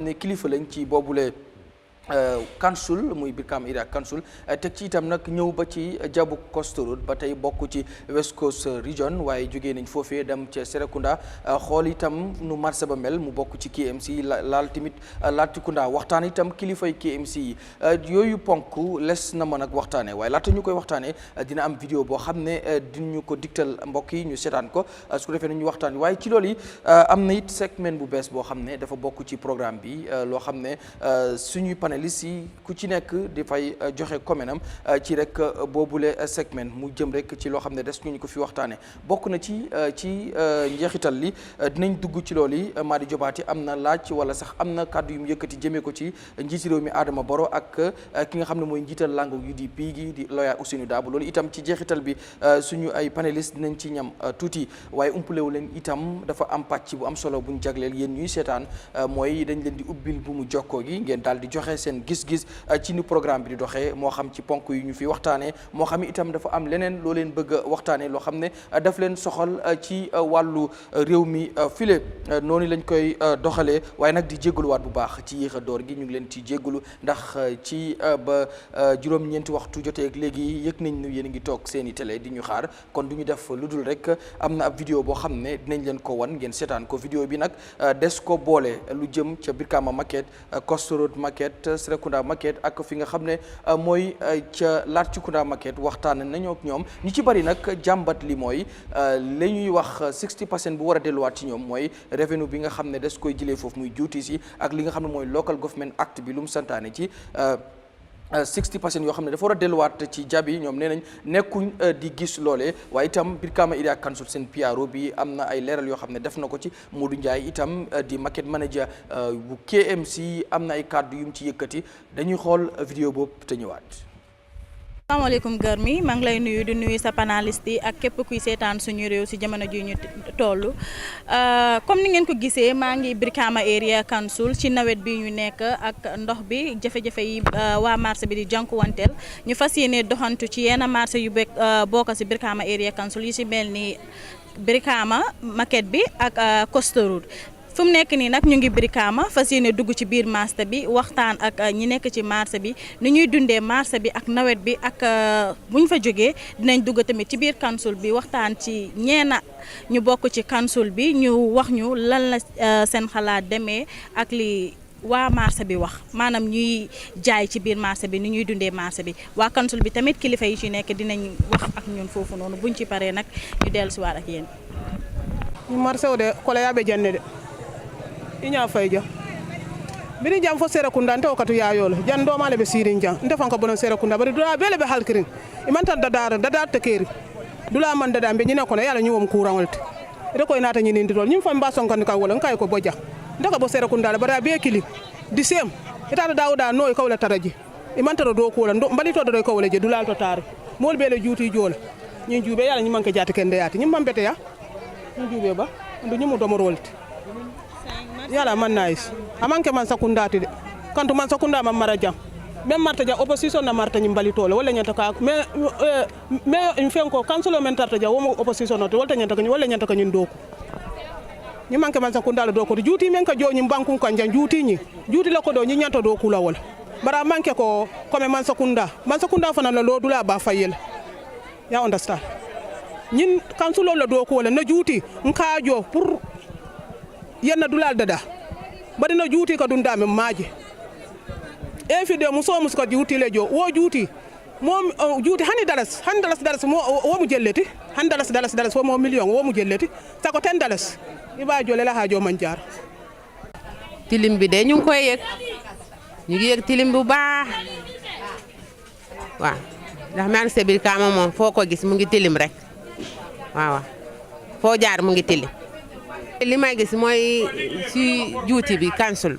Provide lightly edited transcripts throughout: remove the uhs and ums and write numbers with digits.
ne kilifa lañ ci boobule council muy Brikama Area Council teg ci itam nag ñëw ba ci Jabu Coast Road ba tey bokk ci West Coast Region waaye jógee nañ foofee dem ca Serekunda xool itam nu marché ba mel mu bokk ci KMC laal tamit Latrikunda waxtaan itam kilifay KMC yi yooyu ponk les na mën ak waxtaane waaye laata ñu koy waxtaane dina am vidéo boo xam ne dinañu ko digtal mbokk yi ñu seetaan ko su ko defee nañu waxtaan waaye ci loolu yi am na it segment bu bees boo xam ne dafa bokk ci programme bi loo xam ne suñuy panélistes yi ku ci nekk dafay joxe commentam ci rek boobule segment mu jëm rek ci loo xam ne des ñu ko fi waxtaane bokk na ci njeexital li dinañ dugg ci loolu yi Madi Jobaati am na laaj wala sax am na kàddu yu mu yëkkati jëmee ko ci njiiti réew mi Adama Barrow ak ki nga xam ne mooy njiital langue UDP gi di lawyer Ousainou Darboe loolu itam ci jeexital bi suñu ay panélistes dinañ ci ñam tuuti waaye umpalewu leen itam dafa am pàcc bu am solo buñ jagleel yéen ñuy seetaan mooy dañ leen di ubbil bu mu jokkoo gi ngeen daal di joxe seen gis-gis ci ni programme bi di doxee moo xam ci ponk yu ñu fi waxtaanee moo xam itam dafa am leneen loo leen bëgg a waxtaanee loo xam ne daf leen soxal ci wàllu réew mi file noonu lañ koy doxalee waaye nag di jégaluwaat bu baax ci yéex a door gi ñu ngi leen ci jégalu ndax ci ba juróom-ñeenti waxtu jotee ak léegi yëg nañ ne yéen a ngi toog seen i télé di ñu xaar kon du ñu def lu dul rek am na ab vidéo boo xam ne dinañ leen ko wan ngeen seetaan ko vidéo bi nag des ko boole lu jëm ca Brikama Market Coast Road Market Serekunda Market ak fi nga xam ne mooy ca Latrikunda Market waxtaan nañoo ak ñoom ñu ci bari nag jàmbat li mooy la ñuy wax 60% bu war a delluwaat ci ñoom mooy revenu bi nga xam ne des koy jëlee foofu muy duties yi ak li nga xam ne mooy local government act bi lu mu santaane ci 60% yoo xam ne dafa war a delluwaat ci jabi ñoom nee nañ nekkuñ di gis loolee waaye itam Brikama Area Council seen PRO bi am na ay leeral yoo xam ne def na ko ci Modou Ndiaye itam di market manager bu KMC am na ay kàddu yu mu ci yëkkati dañuy xool vidéo boobu te ñëwaat. asalaamaaleykum gër mi maa ngi lay nuyu di nuyu sa panaliste yi ak képp kuy seetaan suñu réew si jamono ji ñu toll comme ni ngeen ko gisee maa ngi Brikama Area Council ci nawet bi ñu nekk ak ndox bi jafe-jafe yi waa marché bi di jànkuwanteel ñu fas yéene doxantu ci yenn marché yu bokk si Brikama Area Council yi si mel ni Brikama Market bi ak Coast Road fu mu nekk nii nag ñu ngi Brikama fas yéene dugg ci biir marché bi waxtaan ak ñi nekk ci marché bi ni ñuy dundee marché bi ak nawet bi ak bu ñu fa jógee dinañ dugg tamit ci biir council bi waxtaan ci ñeena ñu bokk ci council bi ñu wax ñu lan la seen xalaat demee ak li waa marché bi wax maanaam ñuy jaay ci biir marché bi ni ñuy dundee marché bi waa council bi tamit kilifa yi ci nekk dinañ wax ak ñun foofu noonu buñ ci paree nag ñu dellusiwaat ak yéen. ñu marché o de kola yaabe janne de inya fayja bini jam fo Serekunda nte wakatu yayolo jan do male be sirin jan nte fanka bonon Serekunda bari dula bele be halkirin imanta dadar tekeri dula man dada be nyina kono yala nyuwom Kurang wolte ede ko inata nyini nditol nyim fam bason kan ka wala kay ko Bojang ndaka bo Serekunda bara be kili di sem itata dawda no ko wala taraji imanta do ko wala mbali to do ko wala je dula to tar mol be le juuti jola nyi juube yala nyim manke jati kende yati nyim mambete ya nyi juube ba ndu nyimu do mo rolte yala man nice amanke man sakundati de kantu man sakunda man maraja même marta ja opposition na marta nyimbali tole wala nyanta ka mais in fenko council men tarta ja womo opposition no wala nyanta ka wala nyanta ka nyin doku nyi manke man sakunda la doku juuti men ka joni banku kan jan juuti ni juuti la ko do nyi nyanta doku la wala bara manke ko comme man sakunda fana la lodula ba fayel ya understand nyin council la doku wala na juuti nkajo pour yenna dulal dada bari na juuti ka dun dame maaje infide muso musko juuti lejo wo juuti mom juuti hani dalas mo wo mu jelleti han dalas wo mo million wo mu jelleti sako 10 dalas iba jole la hajo man jaar tilim bi de ñu ngi koy yëg ñu ngi yëg tilim bu baax waaw ndax man se Brikama moom foo ko gis mu ngi tilim rek waaw foo jaar mu ngi tilim li may gis mooy ci juuti bi council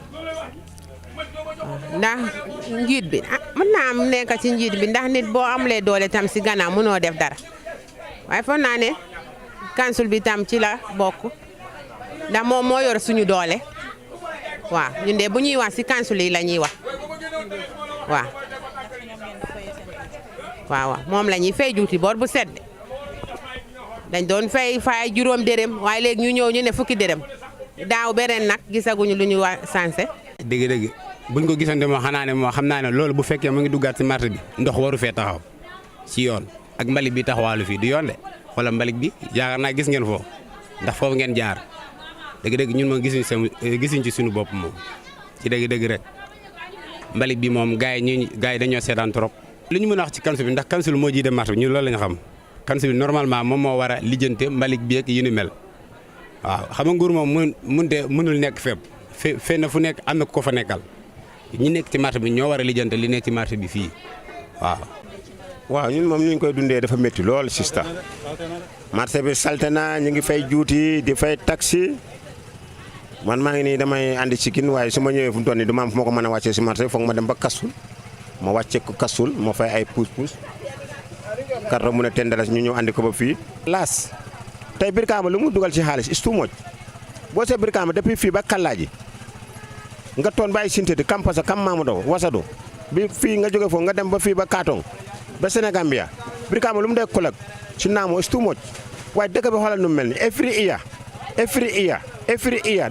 ndax njiit bi mën naa am nekk ci njiit bi ndax nit boo amulee doole tam si gannaaw mënoo def dara waaye foog naa ne council bi tam ci la bokk ndax moom moo yor suñu doole waaw ñun de bu ñuy wax si council yi la ñuy wax waaw moom la ñuy fay juuti boor bu sedd dañ doon fay juróom dërëm waaye léegi ñu ñëw ñu ne fukki dërëm daaw beneen nag gisaguñu lu ñu wax sansé dëgg-dëgg buñ ko gisante moo xanaa ne moo xam naa ne loolu bu fekkee mu ngi duggaat si marché bi ndox waru fee taxaw ci yoon ak mbalit bi taxawaalu fii du yoon de wala mbalit bi yaakaar naa gis ngeen foofu ndax foofu ngeen jaar dëgg-dëgg ñun moom gisuñ ci suñu bopp moom ci dëgg-dëgg rek mbalit bi moom gars yi dañoo seetaan trop. li ñu mën a wax ci council bi ndax council moo jiite marché bi ñun loolu la ñu xam council bi normalement moom moo war a lijjante mbalit bi ak yu ni mel waaw xam nga nguur moom mënul nekk fépp fenn fu nekk am na ko fa nekkal ñi nekk ci marché bi ñoo war a lijjante li nekk ci marché bi fii waaw. waaw ñun moom ñu ngi koy dundee dafa métti lool sista marché bi salte na ñu ngi fay juuti di fay taxi man maa ngi nii damay andi chicken waaye su ma ñëwee fu mu toll nii du ma am fu ma ko mën a wàccee si marché foog ma dem ba Kassul ma wàccee ko Kassul ma fay ay pousse-pousse karto mu ne tendalas ñu ñëw andi ko ba fii. laas tey Brikama lu mu dugal ci xaalis is too much boo see Brikama depuis fii ba Kallaaji nga toon ba ay Sinteti Kampasa Kam Mamadou Wasado bi fii nga jóge foofu nga dem ba fii ba Katong ba Sénégambia Brikama lu mu dee kolak ci naamo is too much waaye dëkk bi xoolal nu mu mel ni every year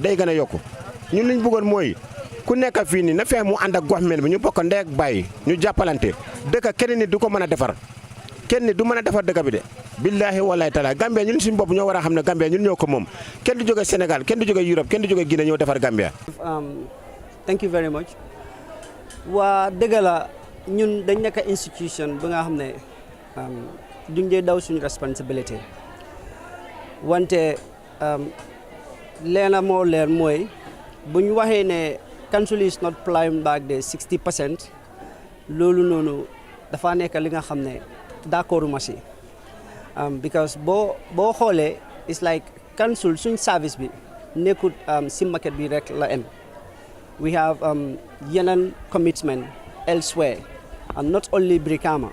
day gën a yokku ñun liñ bëggoon mooy ku nekk fii nii na fexe mu ànd ak gox mel bi ñu bokk ndey ak bàyyi ñu jàppalante dëkk kenn nit du ko mën a defar kenn nit du mën a defar dëkk bi de billahi wallahi taala Gambia ñun suñu bopp ñoo war a xam ne Gambia ñun ñoo ko moom kenn du jóge Sénégal kenn du jóge Europe kenn du jóge Guinée ñoo defar Gambia. Thank you very much. waa dëgg la ñun dañ nekk institution bi nga xam ne duñ dee daw suñu responsibility wante leena moo leer mooy bu ñu waxee ne council is not playing back the 60% loolu noonu dafa nekk li nga xam ne d'accord ma si because boo xoolee it's like council suñ service bi nekkut si market bi rek la am we have yeneen commitment elsewhere and not only Brikama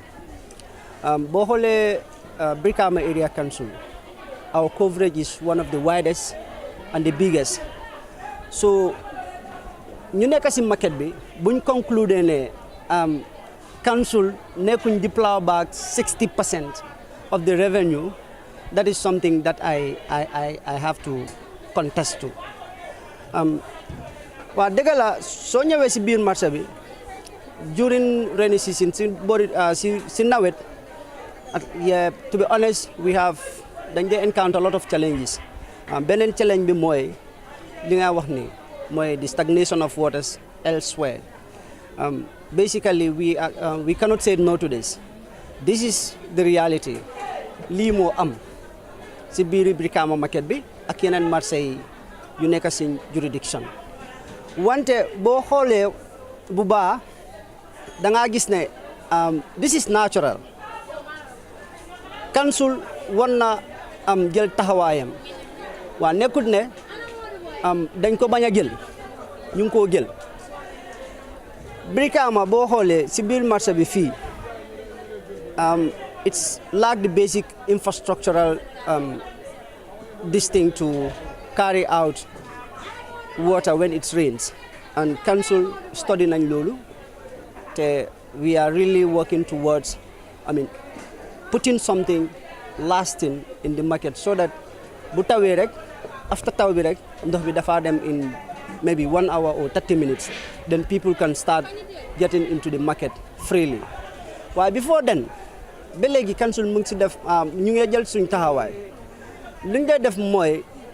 boo xoolee Brikama area council our coverage is one of the widest and the biggest so ñu nekk si market bi buñ conclude ne council nekkuñ di plow back 60% of the revenue that is something that I have to contest to waa dëgg la soo ñëwee si biir marché bi during rainy season si nawet yeah, to be honest dañ dee encounter a lot of challenges beneen challenge bi mooy li nga wax ni mooy the stagnation of waters elsewhere basically we cannot say no to this is the reality lii moo am si biir Brikama market bi ak yeneen marché yi yu nekk si juridiction wante boo xoolee bu baax da ngaa gis ne this is natural council war na jël taxawaayam waa nekkut ne dañ ko bañ a jël ñu ngi koo jël Brikama boo xoolee si biir marché bi fii it's lack the basic infrastructural this thing to carry out water when it rains and council study nañ loolu te we are really working towards putting something lasting in the market so that bu tawee rek after taw bi rek ndox bi dafa dem in maybe 1 hour or 30 minutes then people can start getting into the market freely waaye before then ba léegi council mu ngi si def ñu ngi jël suñ taxawaay lu ñu dee def mooy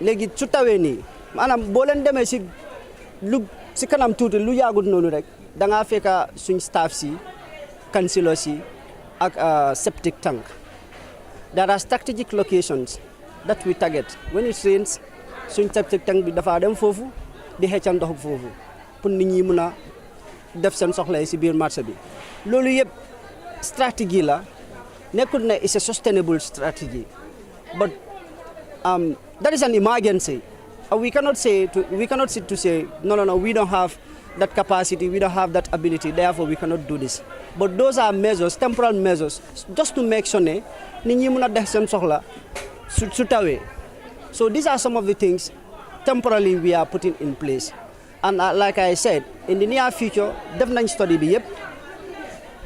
léegi su tawee nii maanaam boo leen demee si kanam tuuti lu yaagut noonu rek da ngaa fekk suñ staff si councilor si ak septic tank there are strategic locations that we target when it rains suñ septic tank bi dafa dem foofu di xëccal ndox foofu pour nit ñi mën a def seen soxla yi si biir marché bi loolu yëpp stratégie la nekkul ne it's a sustainable strategy but that is an emergency we cannot sit to say no we don't have that capacity, we don't have that ability, therefore we cannot do this. But those are measures, temporal measures, just to make sure nit ñi mën a def seen soxla su tawee. So these are some of the things temporarily we are putting in place. And like I said, in the near future, def nañ study bi yëpp.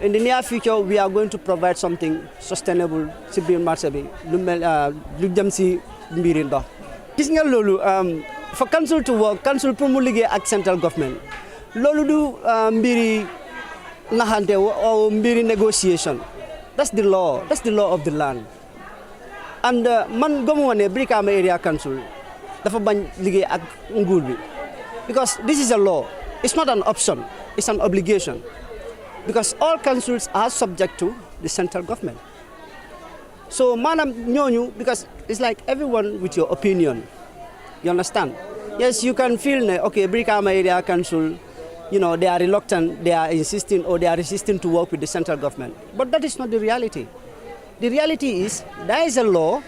In the near future, we are going to provide something sustainable ci biir marché bi lu jëm ci mbiri ndox. Gis nga loolu for council to work, council pour mu liggéey ak central government. loolu du mbiri naxante or mbiri negotiation. That's the law of the land. And man gëmuma ne Brikama Area Council dafa bañ liggéey ak nguur bi, because this is a law. It's not an option, it's an obligation, because all councils are subject to the central government. So manam ñooñu, because it's like everyone with your opinion, you understand? Yes, you can feel okay, Brikama Area Council, you know, they are reluctant, they are insisting, or they are resisting to work with the central government. But that is not the reality. The reality is there is a law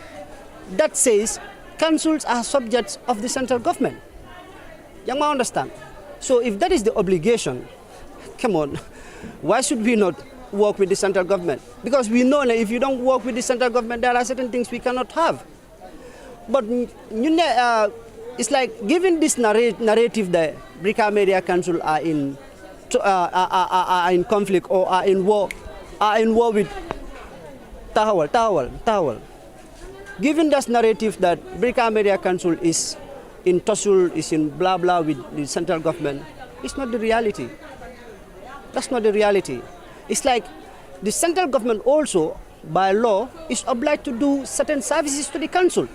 that says councils are subjects of the central government. You understand? So if that is the obligation, come on, why should we not work with the central government? Because we know that if you don't work with the central government, there are certain things we cannot have. But it's like giving this narrative that Brikama Area Council are in conflict or are in war with Tahawal. Given this narrative that Brikama Area Council is in tussle, is in blah blah with the central government, it's not the reality. That's not the reality. It's like the central government also, by law, is obliged to do certain services to the council,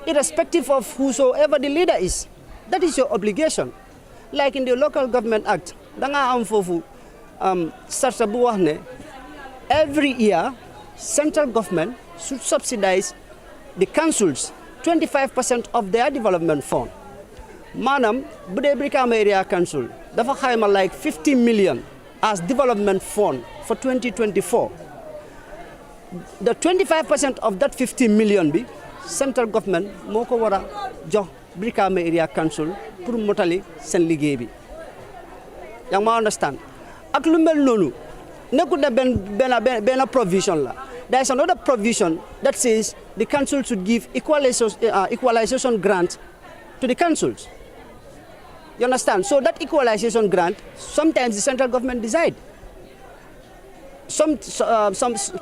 irrespective of whosoever the leader is. That is your obligation. Like in the Local Government Act, every year, central government should subsidize the councils 25% of their development fund. Manam, Bude Brikama Area Council, dafa xayma like 50 million as development fund for 2024. The 25% of that 50 million bi, central government moko wara jox Brikama Area Council pour motali sen liggéey bi. Yang ma understand? Ak lu mel nonu, nekut na ben provision la. There is another provision that says the council should give equalization grant to the councils. You understand? So that equalization grant, sometimes the central government decide. Some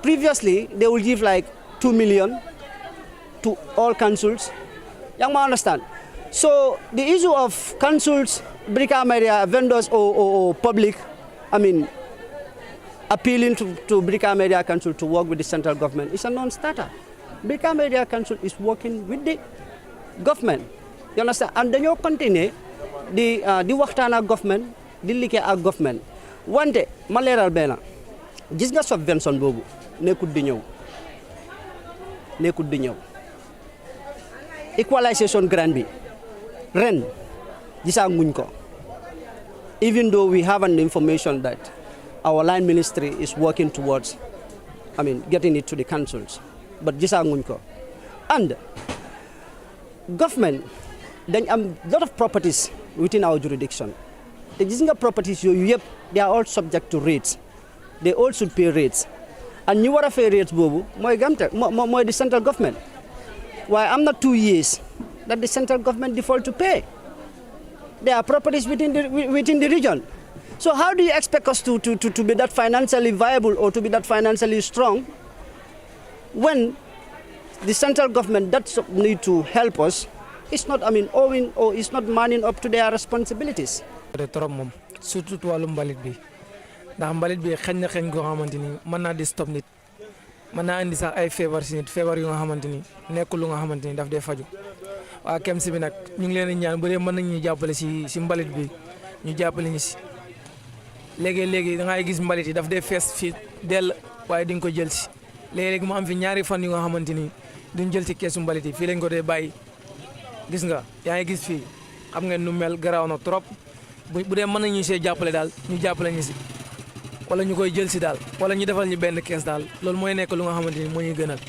previously they will give like 2 million to all councils. You understand? So the issue of councils, Brikama Area vendors or public, appealing to Brikama Area Council to work with the central government is a non-starter. Brikama Area Council is working with the government. You understand? And then you continue the waxtaan government, the liggéey ak government. Wante ma leeral benn gis nga subvention boobu nekkut di ñëw. Equalization grant bi ren gisaguñ ko. Even though we have an information that our line ministry is working towards, getting it to the councils, but gisaguñ ko. And government, then a lot of properties within our jurisdiction. The existing properties, they are all subject to rates. They all should pay rates. And you want to pay rates, bobu, more the central government. Why I'm not 2 years that the central government default to pay. There are properties within the region. So how do you expect us to be that financially viable or to be that financially strong when the central government that need to help us is not owing or is not manning up to their responsibilities? Surtout wàllum mbalit bi ndax mbalit bi xëñ na xëñ goo xamante ni mën naa di stop nit mën naa indi sax ay feebar si nit feebar yu nga xamante ni nekkul lu nga xamante ni daf dee faju waa KEMS bi nag ñu ngi leen di ñaan bu dee mën nañu jàppale si mbalit bi ñu jàppale ñu si léegi da ngay gis mbalit yi daf dee fees fii dell waaye di nga ko jël si léegi mu am fi ñaari fan yu nga xamante ni duñ jël si keesu mbalit yi fii lañ ko dee bàyyi gis nga yaa ngi gis fii xam ngeen nu mel garaaw na trop bu dee mën nañu see jàppale daal ñu jàppale ñu si wala ñu koy jël si daal wala ñu defal ñu benn kees daal loolu mooy nekk lu nga xamante ni moo ñuy gënal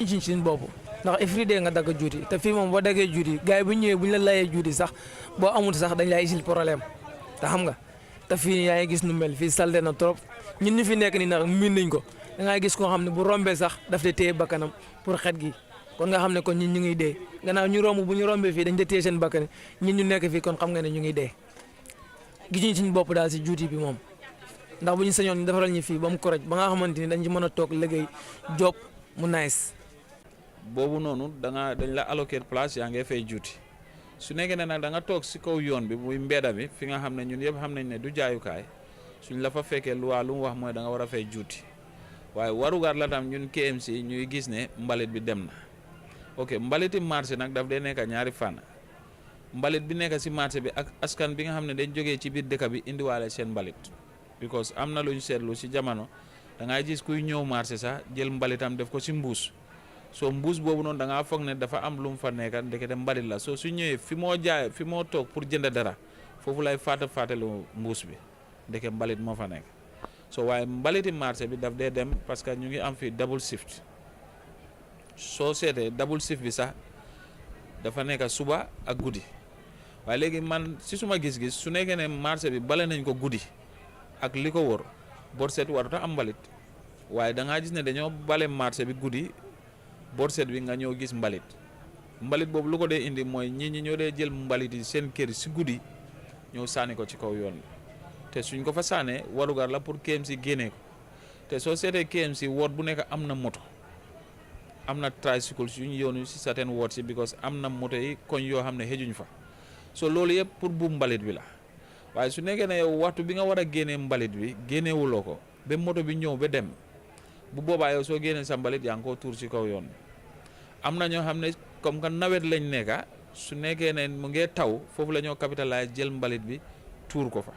ñu ci suñu bopp ndax every day nga dagg juuti te fii moom boo daggee juuti gars yi bu ñu ñëwee bu ñu la layee juuti sax boo amul sax dañ lay isil problème te xam nga te fii yaa ngi gis nu mel fii salte na trop ñun ñu fi nekk ni nag miin nañ ko da ngay gis koo xam ne bu rombee sax daf de téye bakkanam pour xet gi kon nga xam ne kon ñun ñu ngi dee gannaaw ñu romb bu ñu rombee fii dañ de téye seen bakkan ñun ñu nekk fii kon xam nga ne ñu ngi dee gisuñ suñu bopp daal si juuti bi moom ndax bu ñu sañoon ñu defaral ñu fii ba mu koroj ba nga xamante ni dañ ci mën a toog liggéey job mu nice boobu noonu dañ la alloquer place yaa ngay fay juuti su nekkee ne nag da nga toog si kaw yoon bi muy mbedda bi fi nga xam ne ñun yëpp xam nañ ne du jaayukaay suñ la fa fekkee luwaa lu mu wax mooy da nga war a fay juuti waaye warugar la tam ñun KMC ñuy gis ne mbalit bi dem na ok mbaliti marché nag daf dee nekk ñaari fànn mbalit bi nekk si marché bi ak askan bi nga xam ne dañ jógee ci biir dëkk bi indiwaale seen mbalit because am na lu ñu seetlu si jamono da ngay gis kuy ñëw marché sax jël mbalitam def ko si mbuus soo mbuus boobu noonu da ngaa foog ne dafa am lu mu fa nekk ndekete mbalit la soo su ñëwee fi moo toog pour jënd dara foofu lay fàttelu mbuus bi ndeke mbalit moo fa nekk so waaye mbaliti marché bi daf dee dem parce que ñu ngi am fi double shift soo seetee double shift bi sax dafa nekk suba ak guddi waaye léegi man si suma gis-gis su nekkee ne marché bi bale nañ ko guddi ak li ko wër bor seet warut a am mbalit waaye da ngaa gis ne dañoo bale marché bi guddi bor seet bi nga ñëw gis mbalit boobu lu ko dee indi mooy ñi ñoo dee jël mbalit yi seen kër si guddi ñëw sànni ko ci kaw yoon bi te suñ ko fa sànnee warugar la pour KMC génnee ko te soo seetee KMC woot bu nekk am na moto am na tricycle suñu yoonu si certain woot si because am na moto yi koñ yoo xam ne xëjuñ fa so loolu yëpp pour bu mbalit bi la waaye su nekkee ne yow waxtu bi nga war a génnee mbalit bi génneewuloo ko ba moto bi ñëw ba dem bu boobaa yow soo génnee sa mbalit yaa ngi koo tuur ci kaw yoon bi am na ñoo xam ne comme que nawet lañ nekka su nekkee ne mu ngee taw foofu la ñoo capitaliser jël mbalit bi tuur ko fa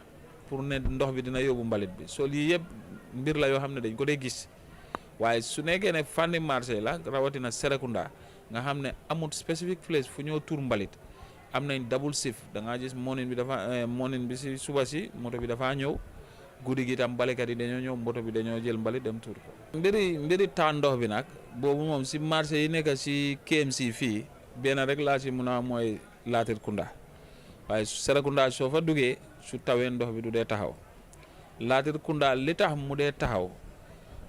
pour ne ndox bi dina yóbbu mbalit bi so lii yëpp mbir la yoo xam ne dañ ko dee gis waaye su nekkee ne fànni marché la rawatina Serekunda nga xam ne amul specific place fu ñoo tuur mbalit am nañ double shift da ngaa gis morning bi si suba si moto bi dafa ñëw guddi gi tam balekat yi dañoo ñëw moto bi dañoo jël mbalit dem tuur ko mbiri taa ndox bi nag boobu moom si marché yi nekk si KMC fii benn rek laa si mun a mooy Latrikunda waaye Serekunda soo fa duggee su tawee ndox bi du dee taxaw Latrikunda li tax mu dee taxaw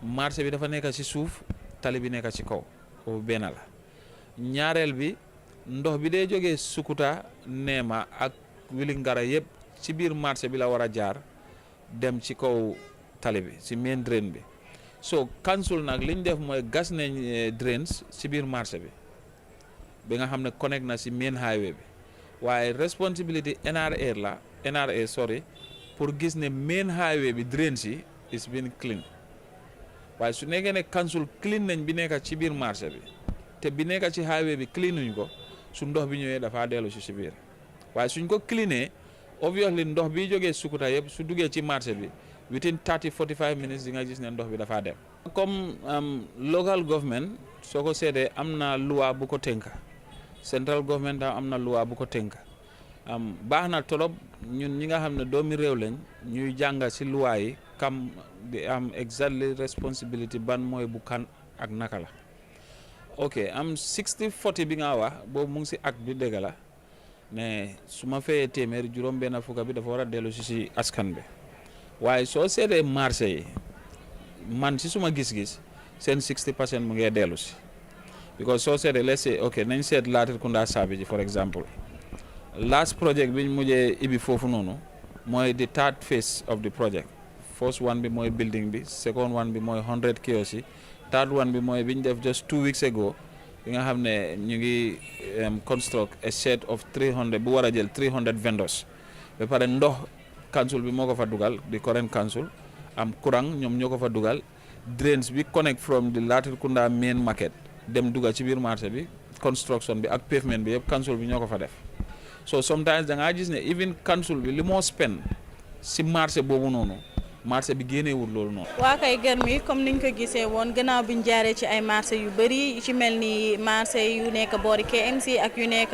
marché bi dafa nekk si suuf tali bi nekk ci kaw foofu benn la ñaareel bi ndox bi dee jógee Sukuta Neema ak Wellingara yëpp ci biir marché bi la war a jaar dem ci kaw tali bi ci main drain bi so council nag li ñu def mooy gas nañ drains ci biir marché bi bi nga xam ne connect na ci main highway bi waaye responsibility NRA sorry pour gis ne main highway bi drains yi is been clean waaye su nekkee ne council clean nañ bi nekk ci biir marché bi te bi nekk ci highway bi clean nuñ ko su ndox bi ñëwee dafa dellu ci biir waaye suñ ko cleanee obviously ndox bi jógee Sukuta yëpp su duggee ci marché bi within 30-45 minutes di nga gis ne ndox bi dafa dem. comme local government soo ko seetee am na loi bu ko tënka central government tam am na loi bu ko tënka baax na trop ñun ñi nga xam ne doomi réew lañ ñuy jànga ci loi yi kam di am exactly responsibility ban mooy bu kan ak naka la ok am 60-40 bi nga wax boobu mu ngi ci acte bi dëgg la ne su ma fayee téeméer juróom benn fukka bi dafa war a dellu ci askan bi waaye soo seetee marché yi man ci suma gis-gis seen 60% mu ngee dellu ci because soo seetee let's say ok nañ seet Latrikunda Saabi ji for example last project bi ñu mujjee ibi foofu noonu mooy the third phase of the project first one bi mooy building bi second one bi mooy 100 kiosks yi third one bi mooy bi ñu def just 2 weeks ago bi nga xam ne ñu ngi construct a set of 300 bu war a jël 300 vendors ba pare ndox council bi moo ko fa dugal di current council am Kurang ñoom ñoo ko fa dugal drains bi connect from the Latrikunda main market dem dugal ci biir marché bi construction bi ak pavement bi yëpp council bi ñoo ko fa def so sometimes da ngaa gis ne even council bi li moo spend si marché boobu noonu marché bi génneewul loolu noonu. waa kay Garmi comme niñ ko gisee woon gannaaw bi ñu jaaree ci ay marché yu bëri ci mel ni marché yu nekk boori KMC ak yu nekk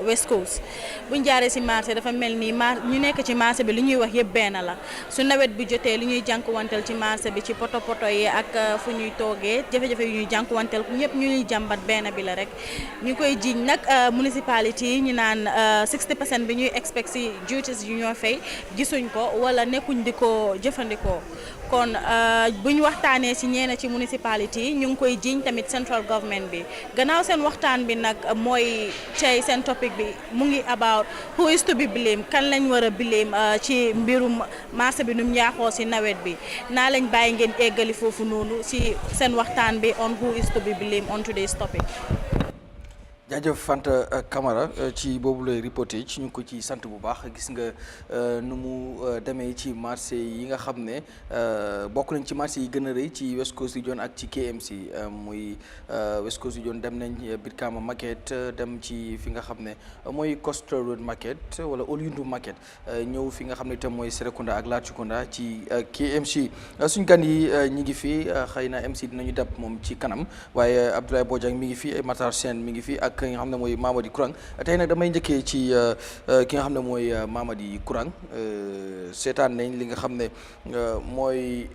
West Coast bu ñu jaaree si marché dafa mel ni ñu nekk ci marché bi li ñuy wax yëpp benn la su nawet bi jotee li ñuy jànkuwanteel ci marché bi ci poto yi ak fu ñuy toogee jafe-jafe yu ñuy jànkuwanteel ñëpp ñu ñuy jàmbat benn bi la rek ñu koy jiiñ nag municipalité yi ñu naan 60% bi ñuy expect si duties yu ñoo fay gisuñ ko wala nekkuñ di ko jëfandikoo kon bu ñu waxtaanee ci ñeena ci municipality yi ñu ngi koy jiiñ tamit central government bi gannaaw seen waxtaan bi nag mooy tey seen topic bi mu ngi about who is to be blamed kan lañ war a blame ci mbirum marché bi num ñaaxoo ci nawet bi naa lañ bàyyi ngeen eggali foofu noonu ci seen waxtaan bi on who is to be blamed on today's topic. jaajëf Fanta Camara ci boobu lay reporté ci ñu ko ci sant bu baax gis nga nu mu demee ci marché yi nga xam ne bokk nañ ci marché yi gën a rëy ci West Coast Region ak ci KMC muy West Coast Region dem nañ Brikama Market dem ci fi nga xam ne mooy Coastal Road Market wala Olyundu Market ñëw fi nga xam ne itam mooy Serekunda ak Latrikunda ci KMC suñ gan yi ñi ngi fi xëy na MC dinañu dab moom ci kanam waaye Abdoulie Bojang mi ngi fi Matarr mi ngi fi ak ki nga xam ne mooy Mamadi Kurang tey nag damay njëkkee ci ki nga xam ne mooy Mamadi Kurang seetaan nañ li nga xam ne mooy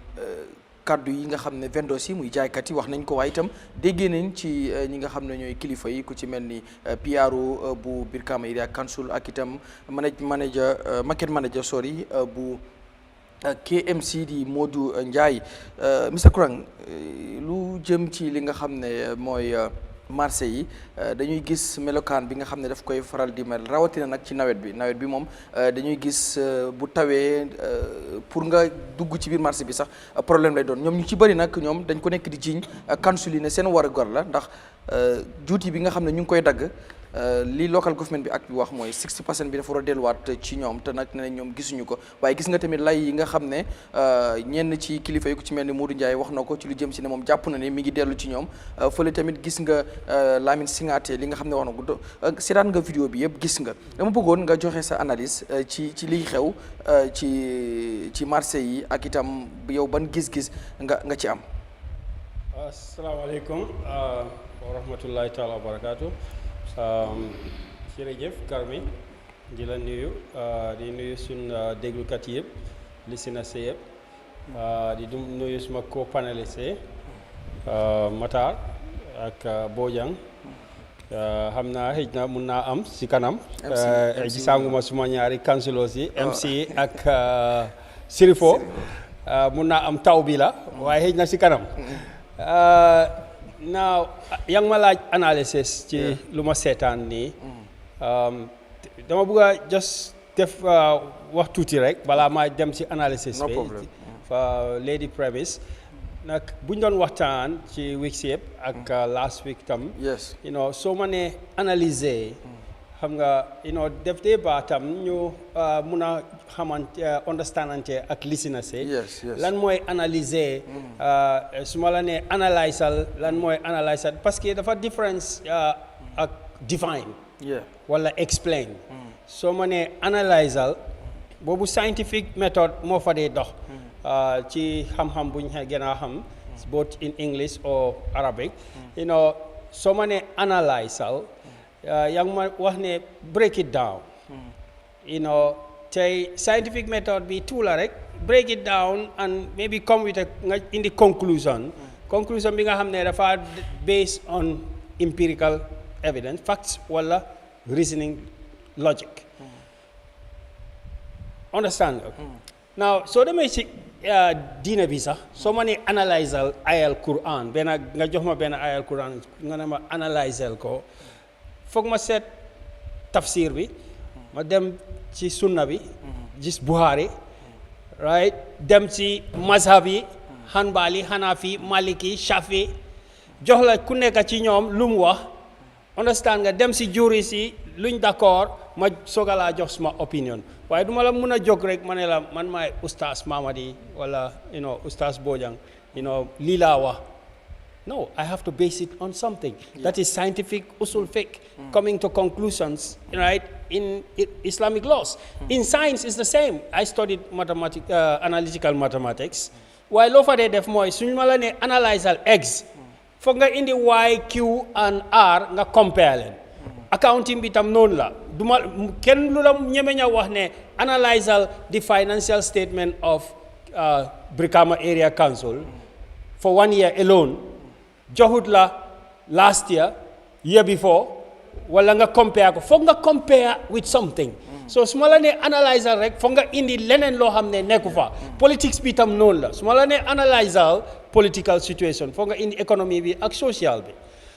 kaddu yi nga xam ne vendors yi muy jaaykat yi wax nañ ko waaye itam déggee nañ ci ñi nga xam ne ñooy kilifa yi ku ci mel ni PRO bu Brikama Area Council ak itam market manager bu KMC di Modou Ndiaye Mr Kurang lu jëm ci li nga xam ne mooy marché yi dañuy gis melokaan bi nga xam ne daf koy faral di mel rawatina nag ci nawet bi moom dañuy gis bu tawee pour nga dugg ci biir marché bi sax problème lay doon ñoom ñu ci bëri nag ñoom dañ ko nekk di jiiñ council yi ne seen warugar la ndax juuti bi nga xam ne ñu ngi koy dagg li local government bi ak bi wax mooy 60% bi dafa war a delluwaat ci ñoom te nag ne ñoom gisuñu ko waaye gis nga tamit lay yi nga xam ne ñenn ci kilifa yi ku ci mel ni Modou Ndiaye wax na ko ci lu jëm si ne moom jàpp na ne mi ngi dellu ci ñoom fële tamit gis nga Lamine Singaate li nga xam ne wax na ko seetaan nga vidéo bi yëpp gis nga dama bëggoon nga joxe sa analyse ci liy xew ci marché yi ak itam yow ban gis-gis nga ci am. asalaamaaleykum wa rahmatullahi taala wa barakaatu. jërëjëf Karmi di la nuyu di nuyu suñ déglukat yëpp listeners yëpp di nuyu suma co-panéliste Matarr ak Bojang xam naa xëj na mun naa am si kanam gisanguma suma ñaari councilors yi MC ak Sirifo mun naa am taw bi la waaye xëj na si kanam now yang ma laaj analysis ci lu ma seetaan nii dama bëgg a just def wax tuuti rek balaa ma dem ci analysis bi lady premise nag buñ doon waxtaan ci week yëpp ak last week tam you know soo ma ne analyser xam nga you know def dee ba tam ñu mun a xamante understandante ak listeners lan mooy analyser su ma la ne analysal lan mooy analysal parce que dafa différence ak define wala explain soo ma ne analysal boobu scientific method moo fa dee dox ci xam-xam buñ gën a xam both in English or Arabic you know soo ma ne analysal yaa ngi ma wax ne break it down you know tey scientific method bi tout la rek break it down and maybe come with a nga indi conclusion bi nga xam ne dafa based on empirical evidence facts wala reasoning logic understand now soo demee ci diine bi sax soo ma ne analysal ayal Quran nga jox ma benn ayal Quran nga ne ma analysal ko foog ma seet tafsir bi ma dem ci sunna bi gis Buhari right dem ci mazhab yi Hanbali Hanafi Maliki Shafi jox la ku nekk ci ñoom lu mu wax understand nga dem ci juris yi luñ d'accord ma soga laa jox suma opinion waaye duma la mun a jóg rek ma ne la man maay oustaz Mamadi wala you know oustaz Bojang you know lii laa wax no, I have to base it on something that is scientific usul fiqh, coming to conclusions, right, in Islamic laws. In science, it's the same. I studied analytical mathematics. While loo fa dee def mooy suñu ma la ne analysal X foog nga indi Y, Q and R nga compare leen. Accounting bi tam noonu la duma kenn lu la ñeme ña wax ne analysal the financial statement of Brikama Area Council for 1 year alone. Joxut la last year before wala nga compare ko foog nga compare with something so su ma la ne analyser rek foog nga indi leneen loo xam ne nekku fa politics bi tam noonu la su ma la ne analyser political situation foog nga indi économie bi ak social bi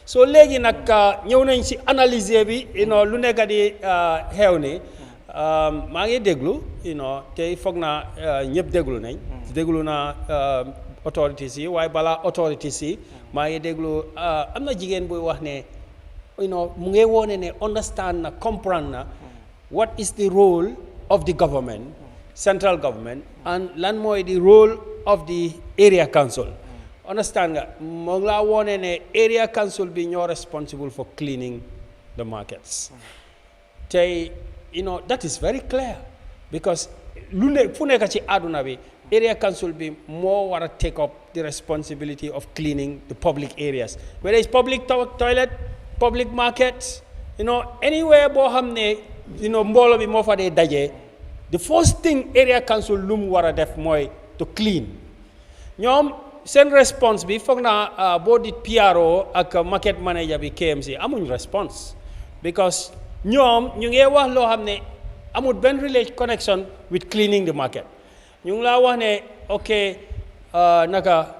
so léegi nag ñëw nañ si analyser bi lu nekk di xew ni maa ngi déglu tey foog naa ñëpp déglu naa authorities yi waaye balaa authorities yi maa ngi déglu am na jigéen buy wax ne mu ngi wone ne understand na comprendre na what is the role of the government, central government, and lan mooy the role of the area council. Understand nga mo la wone ne area council bi ñoo responsible for cleaning the markets. Tay that is very clear because lu ne fu nekk ci aduna bi area council be more want to take up the responsibility of cleaning the public areas, whether it's public toilet, public markets, anywhere bo xamne mbolo bi mo fa dé dajé. The first thing area council lum wara def moy to clean. Ñom sen response bi foog na bo dit PRO ak market manager bi KMC amuñ response because ñom ñu ngi wax lo xamne amul ben relation connection with cleaning the market. Ñu ngi la wax ne okay naka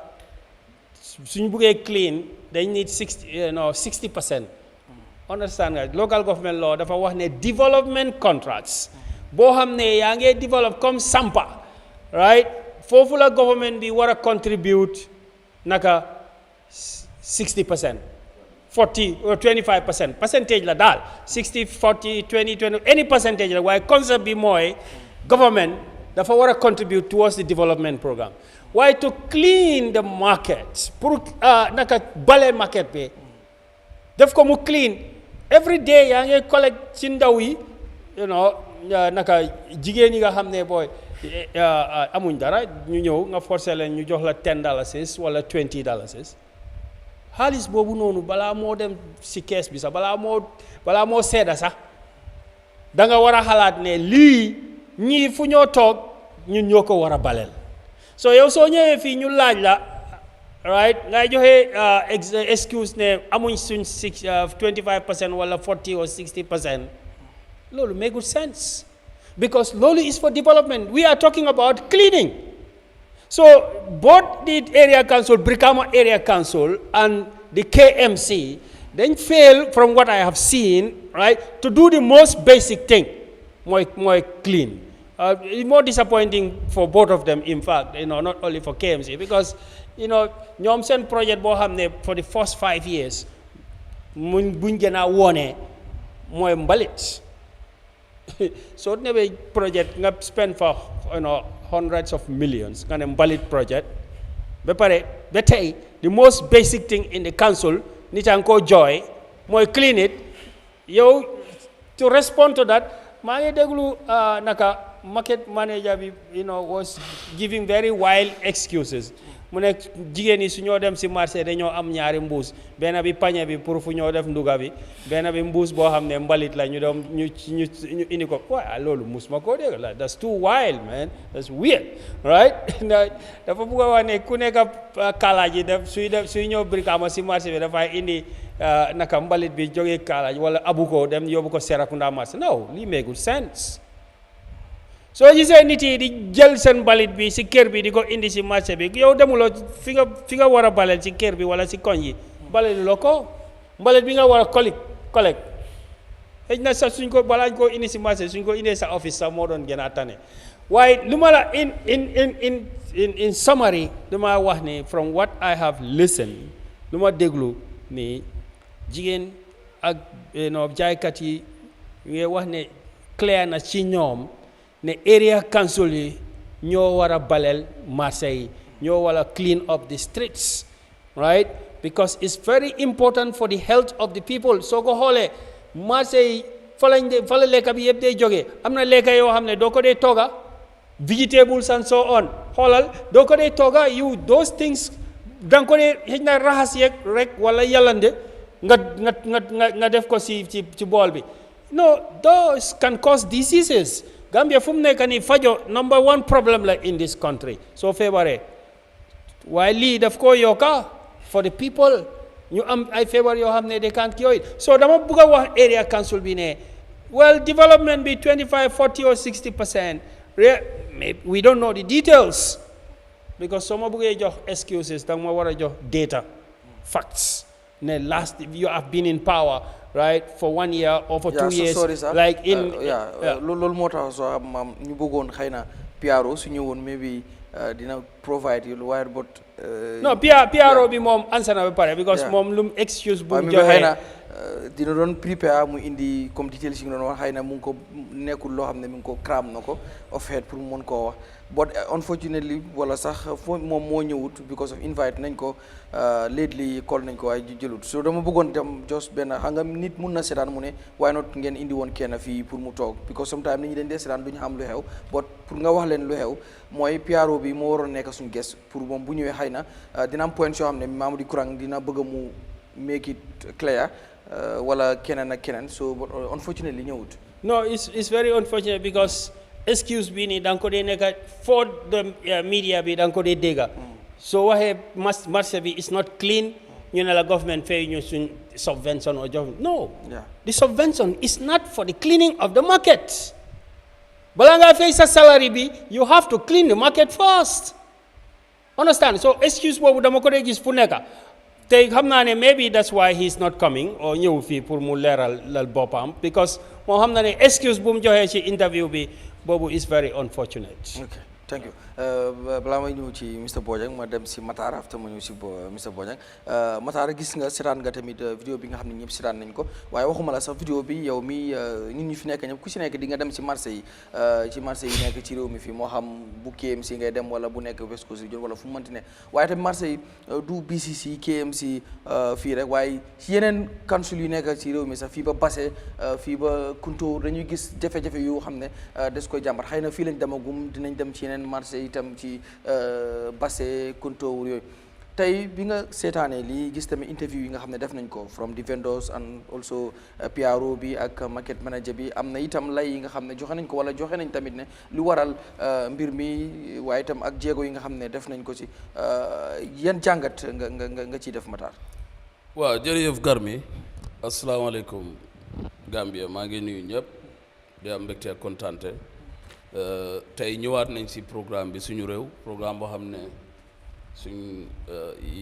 suñu bëggee clean they need 60%. Understand nga local government law dafa wax ne development contracts boo xam ne yaa ngi develop comme sampa right foofu la government bi war a contribute naka 60%, 40 or 25%. Percentage la daal 60 40 20 20 any percentage la waaye concept bi mooy government dafa war a contribute towards the development program. Why to clean the market pour naka bale market bi def ko mu clean every day yaa ngi collect ci ndaw yi naka jigéen yi nga xam ne booy amuñ dara ñu ñëw nga forcé leen ñu jox la $10 wala $20 xaalis boobu noonu balaa moo dem si kees bi sax balaa moo seeda sax da nga war a xalaat ne lii ñii fu ñoo toog ñun ñoo ko war a baleel so yow soo ñëwee fii ñu laaj la right ngay joxe excuse ne amuñ suñ 25% wala 40 or 60%. Lolo make good sense because Lolo is for development. We are talking about cleaning. So both the area council, Brikama area council, and the KMC then fail from what I have seen, right, to do the most basic thing, more clean. It's more disappointing for both of them, in fact, not only for KMC, because ñoom seen project boo xam ne for the first 5 years buñ gën a wone mooy mbalit. So never project nga spend for hundreds of millions nga ne mbalit project ba pare ba tey the most basic thing in the council nit a ngi ko jooy mooy clean it. Yow to respond to that maa ngi déglu naka market manager bi was giving very wild excuses. Mu ne jigéen yi su ñoo dem si marché dañoo am ñaari mbuus benn bi pañe bi pour fu ñoo def nduga bi benn bi mbuus boo xam ne mbalit la ñu doon ñu indi ko waaye loolu mus ma koo dégg la that's too wild man, that's weird right. Dafa bëgg a wax ne ku nekk kaalaaj yi suy ñëw Brikama si marché bi dafay indi naka mbalit bi jógee kaalaaj wala abu ko dem yóbbu ko Serekunda marché. No, lii make good sense. soo gisee nit yi di jël seen mbalit bi si kër bi di ko indi si marché bi yow demuloo fi nga war a baleel si kër bi wala si koñ yi baleluloo ko mbalit bi nga war a collect xëy na sax suñ ko balaañ koo indi si marché suñ ko indee sa office sax moo doon gën a tane waaye lu ma la in summary dama wax ni from what I have listened lu ma déglu ni jigéen ak jaaykat yi ngay wax ne clair na ci ñoom ne area council yi ñoo war a baleel marché yi ñoo war a clean up the streets right because it's very important for the health of the people. Soo ko xoolee marché yi fa la lekka bi yëpp day jógee am na lekka yoo xam ne doo ko dee tooga vegetables and so on xoolal doo ko dee tooga those things danga ko dee xëy na raxas yeeg rek wala yàllande nga def ko ci bool bi. No, those can cause diseases. Gambia fu mu nekk nii fajo number 1 problem la in this country soo feebaree waaye lii daf ko yokka for the people ñu am ay feebar yoo xam ne they can't cure it. So dama bëgg a wax area council bi ne well development bi 25 40 or 60% we don't know the details because soo ma bëggee jox excuses danga ma war a jox data facts ne last you have been in power right for 1 year or for 2 years. Sorry, sir. Like in loolu moo tax so ñu bëggoon xëy na PRO su ñëwoon maybe dina provide you waaye but no PRO bi moom answer na ba pare because moom lu mu excuse bu mu joxe dina doon prepare mu indi comme details yi nga doon wax xëy na mu ngi ko nekkul loo xam ne mu ngi ko cram na ko off head pour mu mën koo wax but unfortunately wala sax foo moom moo ñëwut because of invite nañ ko lately call nañ ko waaye jëlut so dama bëggoon tam just benn xam nga nit mun na seetaan mu ne why not ngeen indi woon kenn fii pour mu toog because sometimes nit ñi dañ dee seetaan du ñu xam lu xew but pour nga wax leen lu xew mooy PRO bi moo waroon nekk suñu guest pour moom bu ñëwee xëy na dina am point yoo xam ne Mamadi Kurang dina bëgg mu make it clear wala keneen ak keneen so unfortunately ñëwut. No, it's very unfortunate because excuse bi ni danga ko dee nekk for the media bi danga ko dee dégga so waxee marché bi is not clean ñu ne la government fay ñu suñ subvention or jox no the subvention is not for the cleaning of the market bala nga fay sa salary bi you have to clean the market first understand so excuse boobu dama ko dee gis fu nekk tey xam naa ne maybe that's why he's not coming or ñëw fii pour mu leeral lal boppam because moo xam naa ne excuse bu mu joxee ci interview bi boobu is very unfortunate. Okay, thank you. balaa may ñëw ci Mr Bojang ma dem si Matarr after ma ñëw si Mr Bojang Matarr gis nga seetaan nga tamit vidéo bi nga xam ne ñëpp seetaan nañ ko waaye waxuma la sax vidéo bi yow mi ñun ñu fi nekk ñëpp ku si nekk di nga dem si marché yi nekk ci réew mi fii moo xam bu KMC ngay dem wala bu nekk West Coast Region wala fu mu mënti ne waaye tamit marché yi du BCC KMC fii rek waaye si yeneen council yu nekk ci réew mi sax fii ba Basse fii ba Kunto dañuy gis jafe-jafe yu xam ne des koy jàmbat xëy na fii lañ demagum dinañ dem ci yeneen marché itam ci Basse Kunto yooyu tey bi nga seetaanee lii gis tamit interview yi nga xam ne def nañ ko from the vendors and also PRO bi ak market manager bi am na itam lay yi nga xam ne joxe nañ ko wala joxe nañ tamit ne lu waral mbir mi waaye itam ak jéego yi nga xam ne def nañ ko ci yan jàngat nga ciy def Matarr. waaw jërëjëf Garmi asalaamaaleykum Gambia maa ngi nuyu ñëpp di am mbégte ak kontaante tey ñëwaat nañ si programme bi suñu réew programme boo xam ne suñ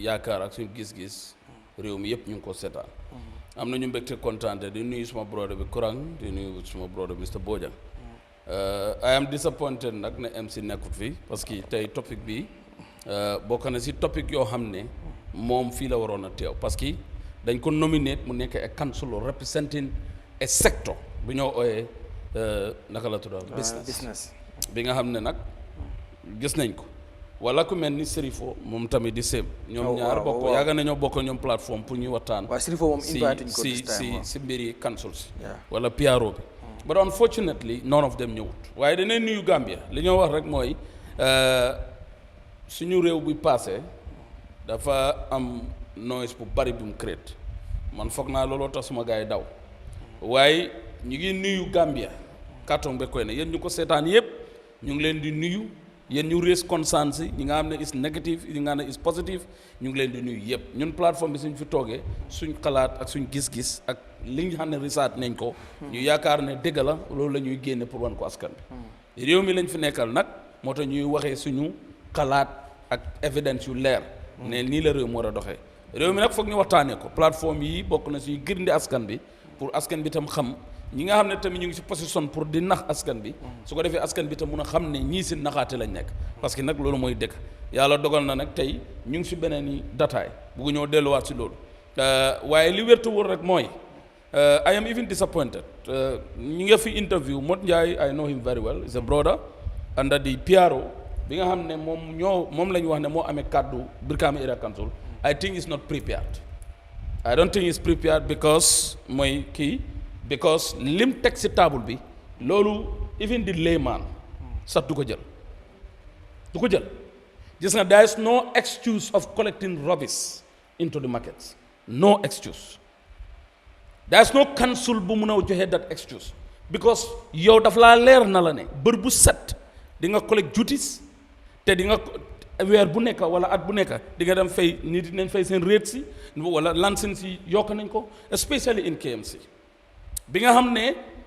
yaakaar ak suñ gis-gis réew mi yëpp ñu ngi ko seetaan am nañu mbégte kontaante di nuyu suma brother bi Kurang di nuyu suma brother Mr Bojang I am disappointed nag ne MC nekkut fii parce que tey topic bi bokk na si topic yoo xam ne moom fii la waroon a teew parce que dañ ko nominate mu nekk a council representing a sector bu ñoo ooyee naka la tudda business bi nga xam ne nag gis nañ ko wala ku mel ni Serifo moom tamit di same ñoom ñaar bokk yàgg nañoo bokk ñoom plateforme pour ñuy waxtaan si mbiri councils wala PRO bi but unfortunately none of them ñëwut waaye daneen nuyu Gambia li ñoo wax rek mooy suñu réew buy passé dafa am noise bu bari bu mu créé man foog naa looloo tax suma gars yi daw waaye ñu ngi nuyu Gambia carton be koy ne yéen ñu ko seetaan yëpp ñu ngi leen di nuyu yéen ñu raise concern si ñi nga xam ne is négative ñi nga xam ne is positive ñu ngi leen di nuyu yëpp ñun plateforme bi suñ fi toogee suñ xalaat ak suñ gis-gis ak li nga xam ne research nañ ko ñu yaakaar ne dëgg la loolu la ñuy génne pour wan ko askan bi réew mi lañ fi nekkal nag moo tax ñuy waxee suñu xalaat ak évidence yu leer ne nii la réew mi war a doxee réew mi nag foog ñu waxtaanee ko plateforme yi bokk na suñu girndi askan bi pour askan bi tam xam ñi nga xam ne tamit ñu ngi ci position pour di nax askan bi su ko defee askan bi tam mun a xam ne ñii si naxaate lañ nekk parce que nag loolu mooy dëkk yàlla dogal na nag tey ñu ngi si beneen i dataay buggu ñoo delluwaat si loolu waaye li wértu wóor rek mooy I am even disappointed ñi nga fi interview Mot Ndiaye I know him very well is a brother under the PRO bi nga xam ne moom la ñu wax ne moo amee kàddu Brikama Area Council I think it's not prepared I don't think it's prepared because mooy kii because lim teg si table bi loolu even the layman sax du ko jël gis nga there is no excuse of collecting rubbish into the markets no excuse there is no council bu mun a joxe that excuse because yow daf laa leer na la ne bër bu set di nga collect duties te di nga weer bu nekk wala at bu nekk di nga dem fay nit dinañ fay seen rate si wala license si yokk nañ ko especially in KMC bi nga xam ne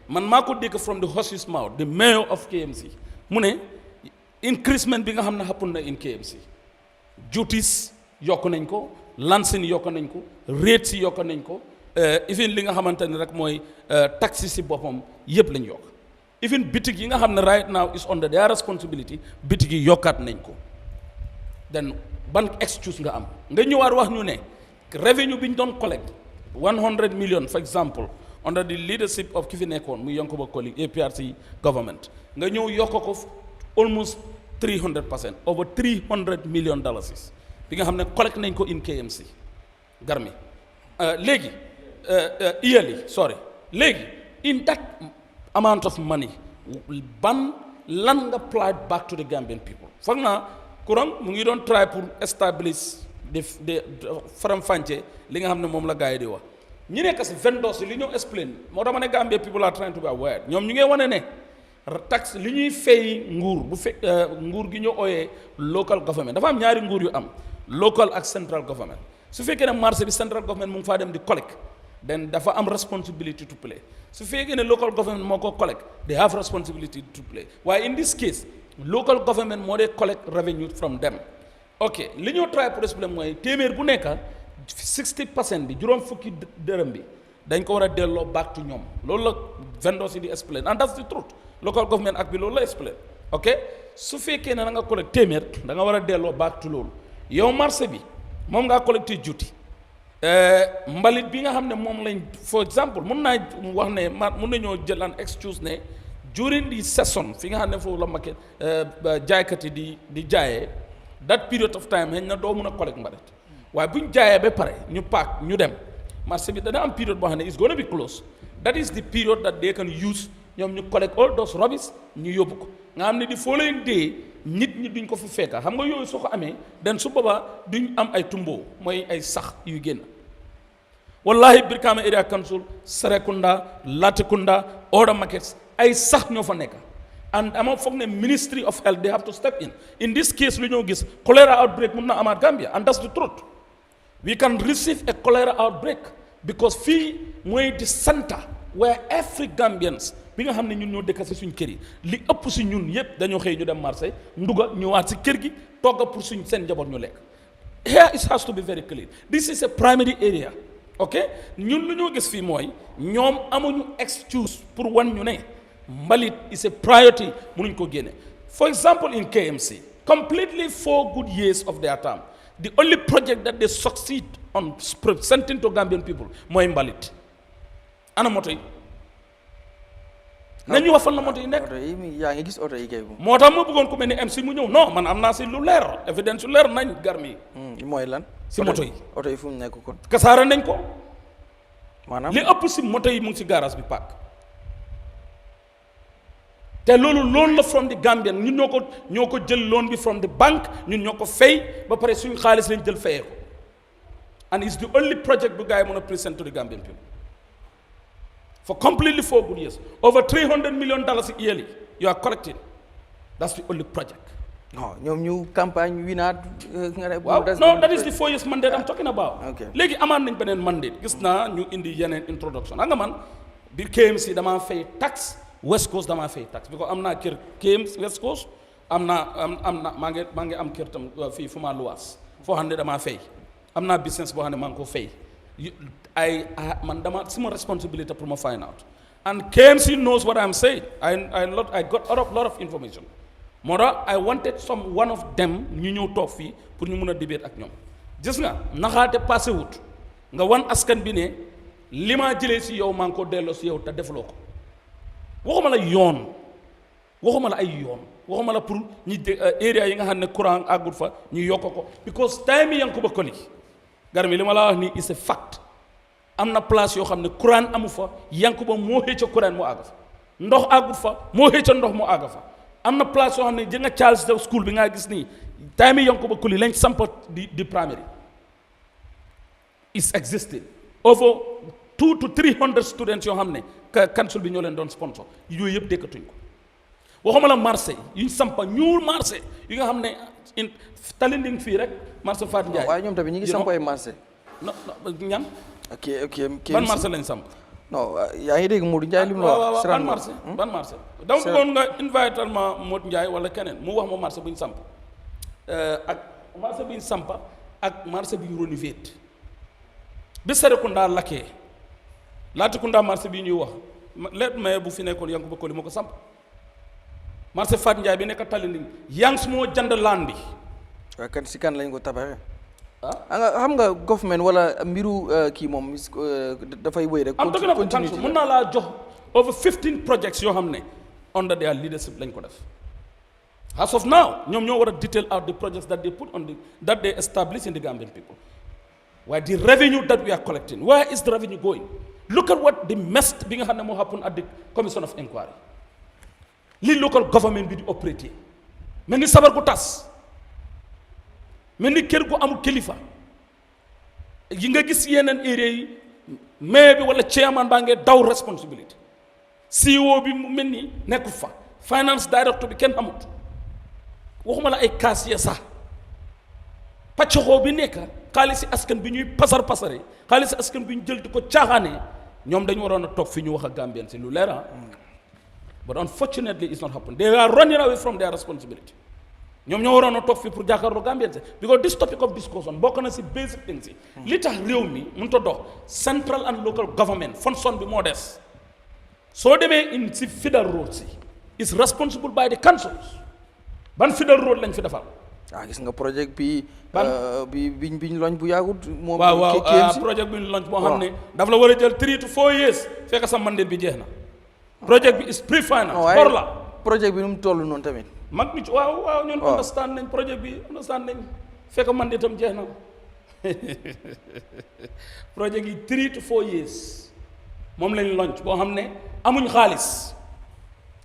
man maa ko dégg from the horse's mouth the mayor of KMC mu ne increasement bi nga xam ne happen na in KMC duties yokk nañ ko license yokk nañ ko rate si yokk nañ ko even li nga xamante ne rek mooy taxi si boppam yëpp lañ yokk even bitig yi nga xam ne right now is under their responsibility bitig yi yokkaat nañ ko then ban excuse nga am nga ñëwaat wax ñu ne revenue bi ñu doon collect 100 million for example under the leadership of ki fi nekkoon muy Yankuba Colley APRC government nga ñëw yokk ko almost 300% over $300 million bi nga xam ne collect nañ ko in KMC garmi léegi yearly sorry léegi in that amount of money ban lan nga applied back to the Gambian people foog naa Kurang mu ngi doon try pour establish de faram-fàcce li nga xam ne moom la gars yi di wax ñi nekk si vendors yi li ñoo explain moo tax ma ne Gambia people are trying to be aware ñoom ñu ngi wane ne tax li ñuy fay nguur bu fekk nguur gi ñu ooyee local government dafa am ñaari nguur yu am local ak central government su fekkee ne marché bi central government mu ngi faa dem di collect then dafa am responsibility to play su fekkee ne local government moo ko collect they have responsibility to play waaye in this case local government moo dee collect revenue from them ok li ñoo try pour expliquer mooy téeméer bu nekk 60% bi juróom fukki dërëm bi dañ ko war a delloo back to ñoom loolu la vendors yi di explain and that's the truth local government ak bi loolu la explain ok su fekkee ne da nga collecte téeméer da nga war a delloo back to loolu yow marché bi moom ngaa collecté juuti mbalit bi nga xam ne moom lañ for example mun naa wax ne mun nañoo jël an excuse ne during the season fi nga xam ne foofu la market jaaykat yi di jaayee that period of time xëy na doo mun a collect mbalit waaye bu ñu jaayee ba pare ñu paak ñu dem marché bi dana am period boo xam ne is going to be closed that is the period that they can use ñoom ñu collect all those rubbish ñu yóbbu ko nga xam ne di following day nit ñi duñ ko fi fekka xam nga yooyu soo ko amee den su boobaa duñ am ay tumboo mooy ay sax yu génn wallahi Brikama Area Council Serekunda Latrikunda Order Markets ay sax ñoo fa nekk and ama foog ne Ministry of Health they have to step in this case lu ñoo gis cholera outbreak mun na amaat Gambia and that's the truth we can receive a cholera outbreak because fii mooy the center where every Gambians bi nga xam ne ñun ñoo dëkk si suñ kër yi li ëpp si ñun yépp dañoo xëy ñu dem marché nduga ñëwaat si kër gi togga pour suñ seen njaboot ñu lekk here it has to be very clear this is a primary area ok ñun lu ñoo gis fii mooy ñoom amuñu excuse pour wan ñu ne mbalit is a priority mënuñ ko génne for example in KMC completely 4 good years of their term the only project that they succeed on presenting to Gambian people mooy mbalit ana moto yi nañu wax fan la moto yi nekk yaa ngi gis oto yi kay moo tax ma bëggoon ku mel ni MC mu ñëw non man am naa si lu leer évidence lu leer nañ garmi mooy lan si moto yi oto yi fu mu nekk kon kasaara nañ ko maanaam li ëpp si moto yi mu ngi si garage bi paak te loolu la from the Gambian ñun ñoo ko jël loan bi from the bank ñun ñoo ko fay ba pare suñu xaalis lañ jël fayee ko and it's the only project bu gars yi mën a present to the Gambian people for completely 4 good years over $300 million yearly you are collecting that's the only project. non ñoom ñu campagne winaat waaw no that is the 4 years mandate I'm talking about. okay léegi amaan nañ beneen mandate gis naa ñu indi yeneen introduction nga man biir KMC damaa fay tax West Coast damaa fay tax because am naa kër KMC West Coast am naa maa ngi am kër tam fii fu ma luwaas foo xam ne damaa fay am naa business boo xam ne maa ngi ko fay man dama sama responsibility pour ma find out and KMC knows what I'm saying I got a lot of information moo tax I wanted one of them ñu ñëw toog fii pour ñu mun a debate ak ñoom gis nga naxaate passé wut nga wan askan bi ne li maa jëlee si yow maa ngi ko delloo si yow te defloo ko waxuma la yoon waxuma la ay yoon waxuma la pour ñi area yi nga xam ne courant àggul fa ñu yokk ko because time yi Yankuba Colley garmi li ma la wax nii is a fact am na place yoo xam ne courant amu fa Yankuba moo xëcc courant moo àgg fa ndox àggul fa moo xëcc ndox moo àgg fa am na place yoo xam ne jënga Charles de school bi nga gis nii time yi Yankuba Colley lañ sampa di primary is existing over 200 to 300 students yoo xam ne council bi ñoo leen doon sponsor yooyu yëpp dékkatuñ ko waxuma la marché yuñ sampa ñuul marché yi nga xam ne talinding fii rek marché Fat Ndiaye waaye ñoom tamit ñu ngi samp ay marché non ñan ok ban marché lañ samp non yaa ngi dégg Modou Ndiaye li mu la wax ban marché dama bëggoon nga invité ma Modou Ndiaye wala keneen mu wax ma marché bu ñu samp ak marché bi ñu sampa ak marché bi ñu renouvelé bi Serekunda lakkee Latrikunda marché bii ñuy wax leet maye bu fi nekkoon Yankuba Colley moo ko samp marché Fat Ndiaye bi nekk Talinding Yanks moo jënd laan bi waaye kan si kan lañ ko tabaxee xam nga government wala mbiru kii moom dafay wéy rek. am talking about council mën naa laa jox over 15 projects yoo xam ne under their leadership lañ ko def. As of now, ñoom ñoo war a detail out the projects that they put on that they establish in the Gambian people. Why the revenue that we are collecting, where is the revenue going? Look at what the mess bi nga xam ne moo happen at the Commission of Inquiry. Li local government bi di operating. Mel ni sabar gu tas. Mel ni kër gu amul kilifa. Yi nga gis yeneen area yi mayor bi wala chairman baa ngee daw responsibility. CEO bi mu mel ni nekkul fa. Finance director bi kenn amut. waxuma la ay kaasiya sax pàccaxoo bi nekk xaalisi askan bi ñuy pasare xaalisi askan bi ñu jël di ko caaxaanee ñoom dañu waroon a toog fi ñu wax ak Gambien si lu leer but unfortunately it's not happening. They are running away from their responsibility. ñoom ñoo waroon a toog fii pour jàkkaarloo Gambien si because this topic of discussion bokk na si basic things si li tax réew mi mënut a dox central and local government fonction bi moo des soo demee in si federal road si is responsible by the councils. Ban federal road lañ fi defal. Gis nga projet bi. biñ launch bu yàggut. moom waaw projet bi ñu launch boo xam ne. daf la war a jël 3 to 4 years fekk sa mandate bi jeex na. projet bi is pre-finance. for la projet bi nu mu toll noonu tamit. mag mi waaw ñun understand nañ projet bi understand nañ fekk mandate am jeex na projet yi 3 to 4 years moom lañ launch boo xam ne amuñ xaalis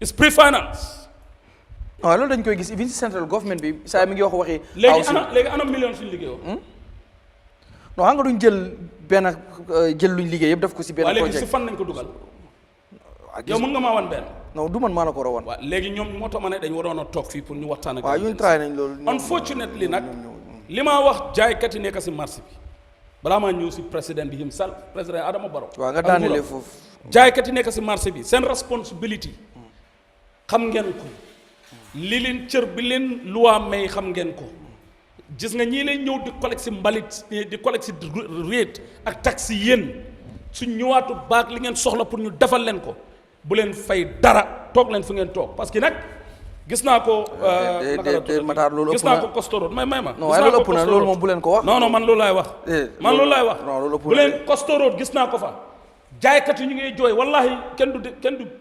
is pre-finance. waaw loolu dañ koy gis even si central government bi saa mi ngi wax waxi. léegi ana million suñu liggéeyoo. non xam nga duñ jël luñ liggéey yëpp def ko si benn projet. léegi si fan nañ ko dugal. yow mën nga maa wan benn. non du man maa la ko war a wan. waaw léegi ñoom moo tax ma ne dañu waroon a toog fii pour ñu waxtaan ak. waaw ñun try nañ loolu. unfortunately nag li maa wax jaaykat yi nekk si marché bi balaa maa ñëw si président bi himself président Adama Barrow. waaw nga daanelee foofu. jaaykat yi nekk si marché bi seen responsibility xam ngeen ko. li leen cër bi leen loi may xam ngeen ko gis nga ñii leen ñëw di collecte si mbalit di collecte si rate ak taxe yéen suñ ñëwaatu baag li ngeen soxla pour ñu defal leen ko bu leen fay dara toog leen fu ngeen toog parce que nag gis naa ko. Matarr loolu ëpp na gis naa ko costoro may ma. non waaye loolu ëpp na loolu moom bu leen ko wax. non man loolu laay wax. man loolu laay wax. non loolu ëpp na bu leen costoro gis naa ko fa jaaykat yi ñu ngi jooy wallahi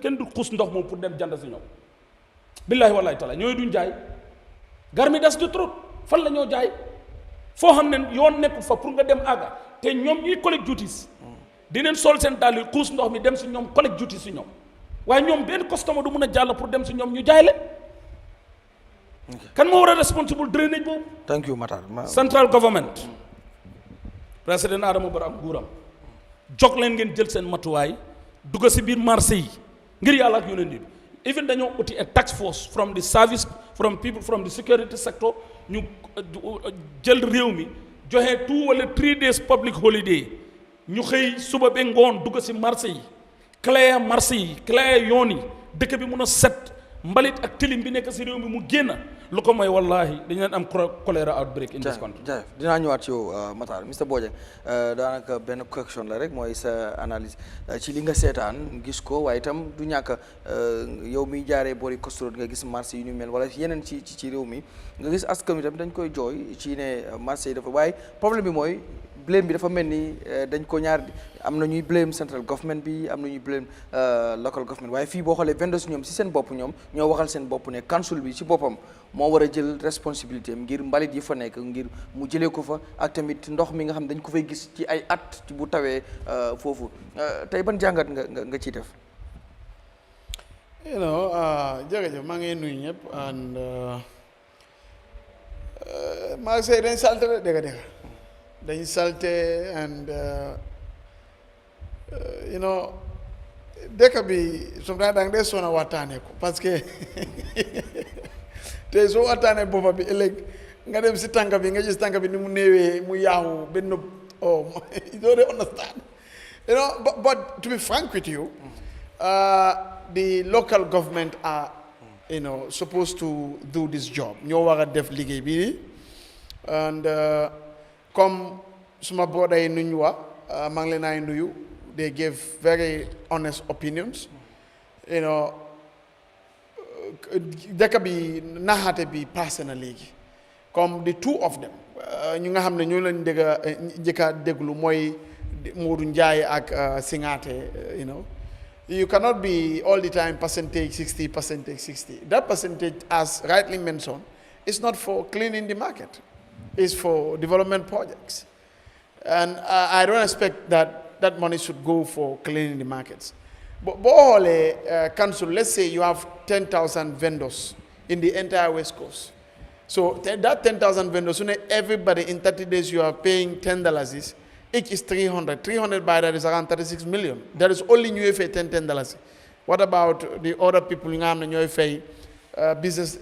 kenn du xuus ndox moom pour dem jënd si ñoom. billahi wallahi taala ñooy duñ jaay garmi des du trop fan la ñoo jaay foo xam ne yoon nekkul fa pour nga dem àgga te ñoom ñuy collect duties dineen sol seen dàll yi xuus ndox mi dem si ñoom collect duties si ñoom waaye ñoom benn customer du mun a jàll pour dem si ñoom ñu jaay leen kan moo war a responsible drainage boobu. thank you Matarr. central government président Adama Barrow ak nguuram jog leen ngeen jël seen matuwaay dugg si biir marché yi ngir yàlla ak yonent yi even dañoo uti a task force from the service from people from the security sector ñu jël réew mi joxe 2 wala 3 days public holiday ñu xëy suba ba ngoon dugg si marché yi clé marché yi clé yoon yi dëkk bi mun a set mbalit ak tilim bi nekk si réew mi mu génn lu ko mooy wallahi dañu leen am choléra outbreak in this country. jaajëf dinaa ñëwaat ci yow Matarr Mr Bojang daanaka benn question la rek mooy sa analyse ci li nga seetaan gis ko waaye itam du ñàkk yow miy jaaree boori Costa Road nga gis marché yu ñu mel wala yeneen ci réew mi nga gis askan wi tamit dañ koy jooy ci ne marché yi dafa waaye problème bi mooy blame bi dafa mel ni dañ ko ñaar am na ñuy blame central government bi am na ñuy blame local government waaye fii boo xoolee vendors ñoom si seen bopp ñoom ñoo waxal seen bopp ne council bi ci boppam moo war a jël responsabilité am ngir mbalit yi fa nekk ngir mu jëlee ko fa ak tamit ndox mi nga xam dañ ko fay gis ci ay at bu tawee foofu tey ban jàngat nga ciy def. jërëjëf maa ngi nuyu ñëpp and maa ngi say dañ salte la dégg dañ salte and dëkk bi sometimes da nga dee soona waxtaanee ko parce que te soo waxtaanee boppa bi ëllëg nga dem si tànk bi nga gis tànk bi ni mu néewee mu yaawu benn you don't understand but to be frank with you the local government are supposed to do this job ñoo war a def liggéey bi and comme suma brother yi nuñ wax maa ngi leen ay nuyu they gave very honest opinions dëkk bi naxaate bi passé na léegi comme the two of them ñu nga xam ne ñoo leen njëkk a déglu mooy Modou Ndiaye ak Singate you know. You cannot be all the time percentage 60, percentage 60. That percentage, as rightly mentioned, is not for cleaning the market. It's for development projects. And I don't expect that that money should go for cleaning the markets. But council, let's say you have 10,000 vendors in the entire West Coast. So that 10,000 vendors, everybody in 30 days you are paying $10. Each is 300. 300 by that is around 36 million. That is only new FA $10. What about the other people in new FA business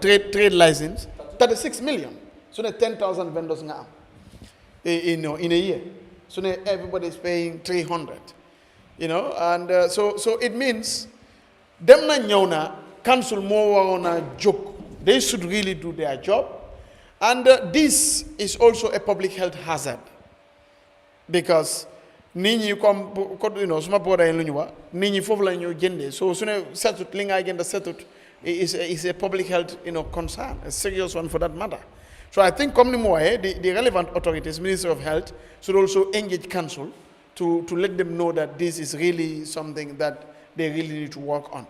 trade license? 36 million. So 10,000 vendors now in a year. So everybody is paying 300. You know, and so it means them na nyona council more on a joke. They should really do their job. And this is also a public health hazard because nini come you know suma boda en luñu wa nini fofu la ñu jëndé so sune setut li nga jënd setut is a public health concern, a serious one for that matter. So I think the relevant authorities, Ministry of Health, should also engage council to let them know that this is really something that they really need to work on.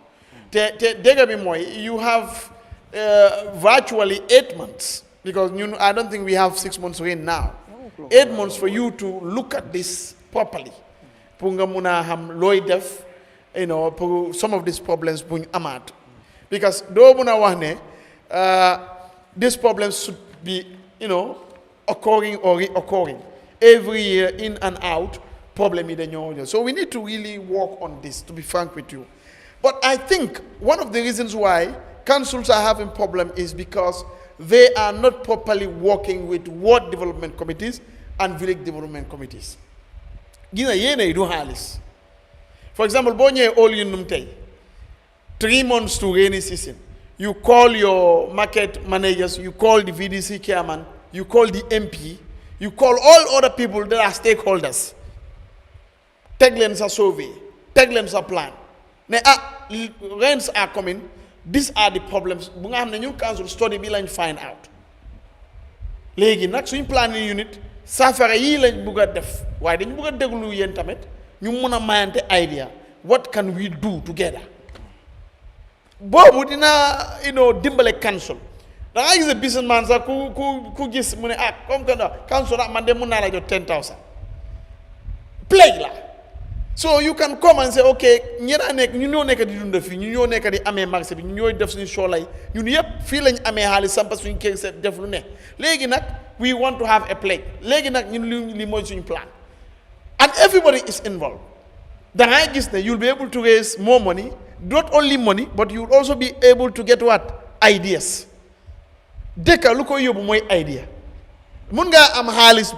You have virtually 8 months, because I don't think we have 6 months rain now. 8 months for you to look at this properly. Some of these problems bring amat. Because these problems should be, occurring or reoccurring. Every year, in and out, problem in the. So we need to really work on this, to be frank with you. But I think one of the reasons why councils are having problem is because they are not properly working with ward development committees and village development committees. For example, all 3 months to rainy season. You call your market managers, you call the VDC chairman, you call the MP, you call all other people that are stakeholders. Take them a survey, take them a plan. Rents are coming. These are the problems. The new council study bill and find out. Legi nak suñ planning unit safara yi lañ bëgga def waye dañ bëgga déglu yeen tamit ñu mëna mayante idea what can we do together bobu dina dimbale council da nga gis businessman sa ku gis mu ne comme que council man de mëna la jot 10,000 play la. So you can come and say, okay, ñena nek ñu ñoo nek di dund fi ñu ñoo nek di amé marché bi ñu ñoy def suñu sholay ñun yépp fi lañ amé xaliss sampa suñu kër set def lu ne légui nak we want to have a play légui nak ñun li moy suñu plan and everybody is involved. Da ngay gis ne you'll be able to raise more money, not only money, but you'll also be able to get what? Ideas. Deka lu ko yobbu moy idea. Mun nga am xaliss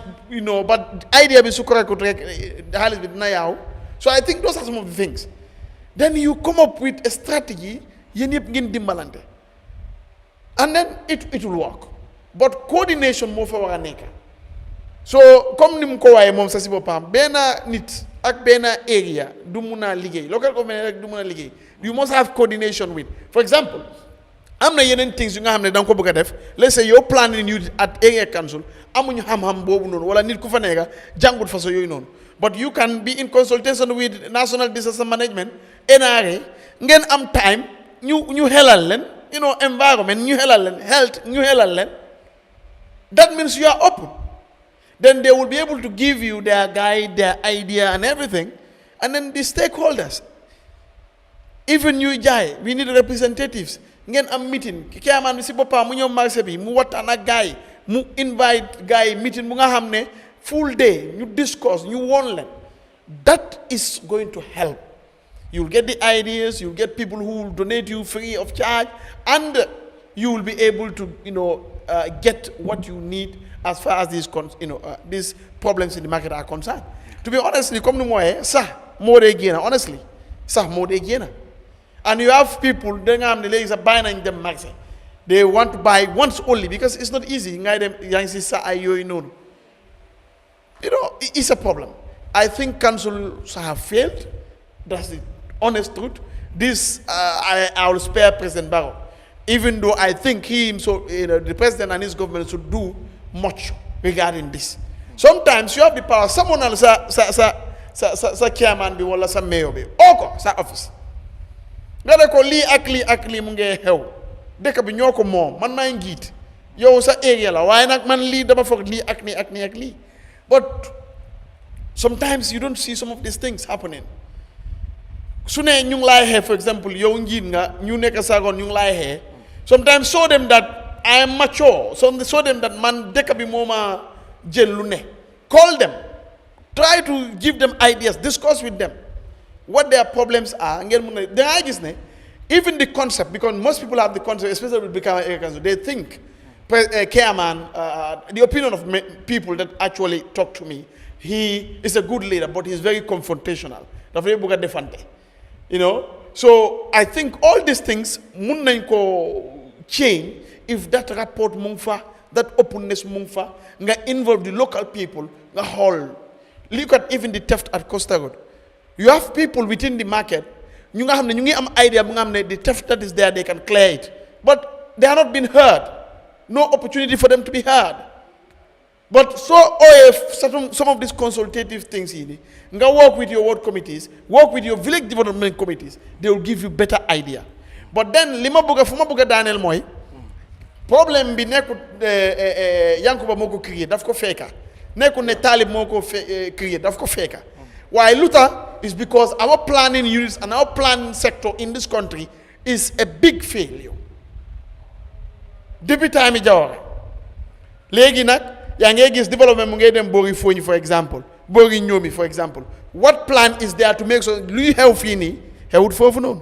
but idea bi su ko rek xaliss bi dina yaw. So I think those are some of the things. Then you come up with a strategy, and then it will work. But coordination more for our neka. So come nim ko waye mom sa si bopam bena nit ak bena area du muna liggéey local government rek du muna liggéey. You must have coordination with. For example, amna yenen things yu nga xamne dang ko bëgga def. Let's say you're planning you at area council amuñu xam-xam bobu non wala nit ku fa neka jangut fa so yoy non. But you can be in consultation with National Disaster Management, NRA, ngeen am time, ñu helal len, environment, ñu helal len, health, ñu helal len. That means you are open. Then they will be able to give you their guide, their idea and everything. And then the stakeholders. Even you jay, we need representatives. Ngeen am meeting. Chairman si bopa mu ñew marché bi, mu waxtaan ak gaay, mu invite gaay meeting mu nga xamne full day, you discuss, you want them. That is going to help. You'll get the ideas, you'll get people who will donate you free of charge, and you will be able to, get what you need as far as these problems in the market are concerned. To be honestly, come more again, honestly, more again. And you have people, they buying them market. They want to buy once only because it's not easy. It's a problem. I think councils have failed. That's the honest truth. This, I will spare President Barrow. even though I think the president and his government should do much regarding this. Sometimes you have the power, someone else sa chairman bi wala sa mayor bi oko sa office nga ne ko lii ak lii mu ngee xew dëkk bi ñoo ko moom man maay njiit yow sa area la waaye nag man lii dama foog lii ak nii but sometimes you don't see some of these things happening. Su ne ñu ngi laay xee for example yow njiit nga ñu nekk sagoon ñu ngi laay xee sometimes show them that I am mature, show them that man dëkk bi moo ma jël lu ne. Call them, try to give them ideas, discuss with them what their problems are. Even the concept, because most people have the concept, especially with becoming Americans, they think, chairman, the opinion of people that actually talk to me, he is a good leader, but he's very confrontational. You know, so I think all these things mun nañ ko change if that rapport mungfa, that openness mungfa, nga involve the local people, nga whole. Look at even the theft at Costa Road. You have people within the market, ñu nga xam ne ñu ngi am idea bu nga xam ne the theft that is there, they can clear it. But they are not being heard. No opportunity for them to be heard. But some of these consultative things, nga work with your ward committees, work with your village development committees, they will give you better idea. But then, fuma buga Daniel Moy, problem bi nekut Yankuba moko create, daf ko feka. Nekut ne Talib moko create, daf ko feka. Why Luther is because our planning units and our planning sector in this country is a big failure. Depuis time Jawara. Legi nak yaa ngi gis development mu ngay dem Bori Foñi for example, Bori Ñoomi for example. What plan is there to make sure luy xew fii nii xewut foofu noonu?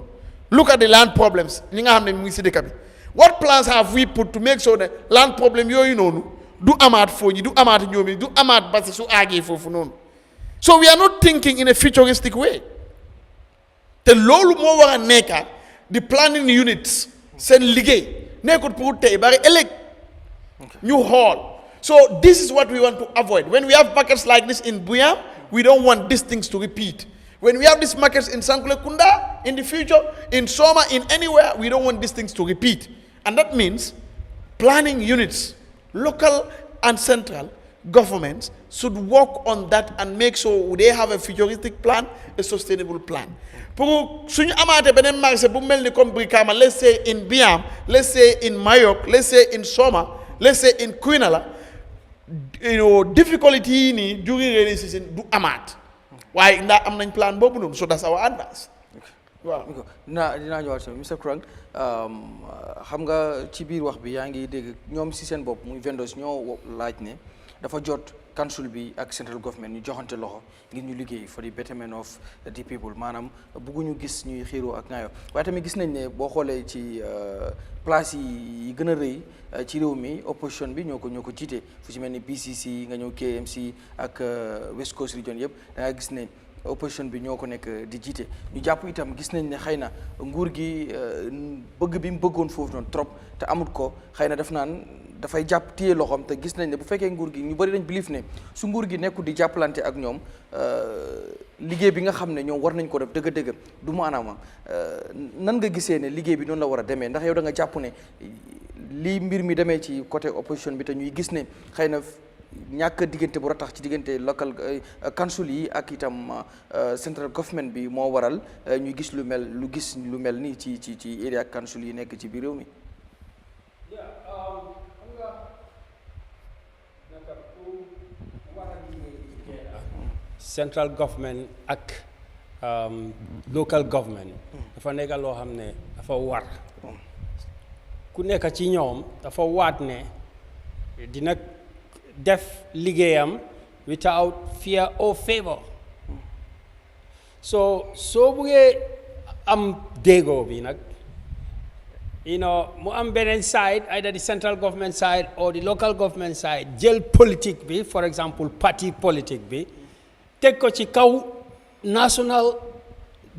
Look at the land problems li nga xam ne mu ngi si dëkk bi. What plans have we put to make sure that land problem yooyu noonu du amaat Foñi, du amaat Ñoomi, du amaat Basi su aagee foofu noonu? So we are not thinking in a futuristic way. Te loolu moo war a nekka the planning units seen liggéey nekkut pour tey bari ëllëg ñu xool. So this is what we want to avoid. When we have markets like this in Buyam, we don't want these things to repeat. When we have these markets in Sankule Kunda, in the future, in Soma, in anywhere, we don't want these things to repeat. And that means planning units, local and central governments should work on that and make sure they have a futuristic plan, a sustainable plan. Pour suñu amaate beneen marché bu mel ni comme Brikama, let's say in Biam, let's say in Mayok, let's say in Soma, let's say in Quinala, you know, difficulty ni during rainy season du amaat. Waaye ndax am nañ plan boobu noonu, so that's our advice. Waaw. dinaa ñëwaat si Mr. Kurang xam nga ci biir wax bi yaa ngi dégg ñoom si seen bopp muy vendors ñoo laaj ne dafa jot council bi ak central government ñu joxante loxo ngir ñu liggéey for the betterment of the people maanaam bëgguñu gis ñuy xiiroo ak ñaayoo waaye tamit gis nañ ne boo xoolee ci place yi gën a rëy ci réew mi opposition bi ñoo ko jiite fu ci mel ni BCC nga ñëw KMC ak West Coast Region yëpp da nga gis ne opposition bi ñoo ko nekk di jiite ñu jàpp itam gis nañ ne xëy na nguur gi bëgg bi mu bëggoon foofu noonu trop te amut ko xëy na dafay jàpp téye loxoom te gis nañ ne bu fekkee nguur gi ñu bëri dañ believe ne su nguur gi nekkul di jàppalante ak ñoom liggéey bi nga xam ne ñoom war nañ ko def dëgg-dëgg du maanaam nan nga gisee ne liggéey bi noonu la war a demee ndax yow da nga jàpp ne lii mbir mi demee ci côté opposition bi te ñuy gis ne xëy na ñàkk diggante bu ratax ci diggante local council yi ak itam central government bi moo waral ñuy gis lu mel nii ci area council yi nekk ci biir réew mi. Central government ak local government dafa nekk loo xam ne dafa war ku nekk ci ñoom dafa waat ne dina def liggéeyam without fear or favor so buggee am déggoo bi nag mu am beneen side either the central government side or the local government side jël politique bi for example party politique bi teg ko ci kaw national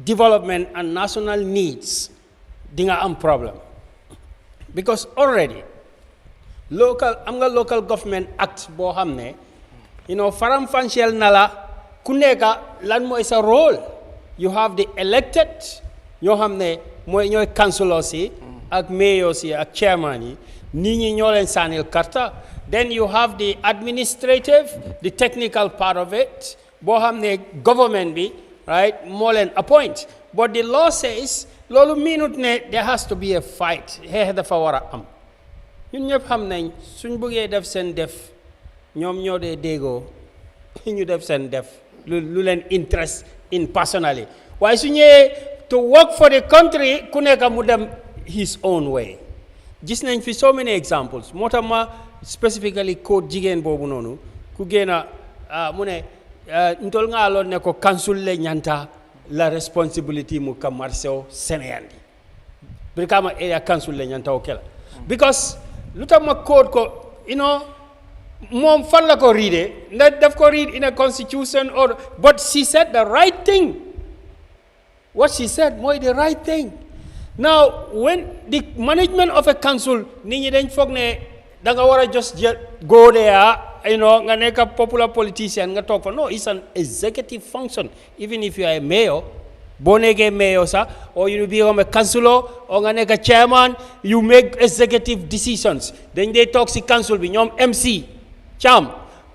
development and national needs di nga am problem because already local government act boo xam ne faram-fàcceel na la ku nekka lan mooy sa role you have the elected ñoo xam ne ñooy councilors yi ak mayors yi ak chairman yi nit ñi ñoo leen sànnil karta. Then you have the administrative, the technical part of it, boo xam ne government bi, right, moo leen appoint. But the law says, loolu minute ne there has to be a fight. Xeex dafa war a am. ñun ñëpp xam nañ suñ bëggee def seen def ñoom ñoo dee déggoo ñu def seen def lu leen interest in personally. waaye su ñëwee to work for the country ku nekk mu dem his own way. Gis nañ fi so many examples moo tax ma specifically quote jigéen boobu noonu ku génn mu ne ntol nga loon ne ko council le ñanta la responsibility mu ka marseau sénéandi Brikama area council le ñanta o kela because lu tax ma quote ko moom fan la ko read ndax daf ko read in a constitution or but she said the right thing. What she said mooy the right thing. Now when the management of a council nit ñi dañ foog ne da nga war a just go there nga nekk a popular politician nga toog fa. No, it's an executive function. Even if you are a mayor boo nekkee mayor sax or you become a councilor or nga nekk a chairman you make executive decisions. dañ dee toog si council bi ñoom MC Cham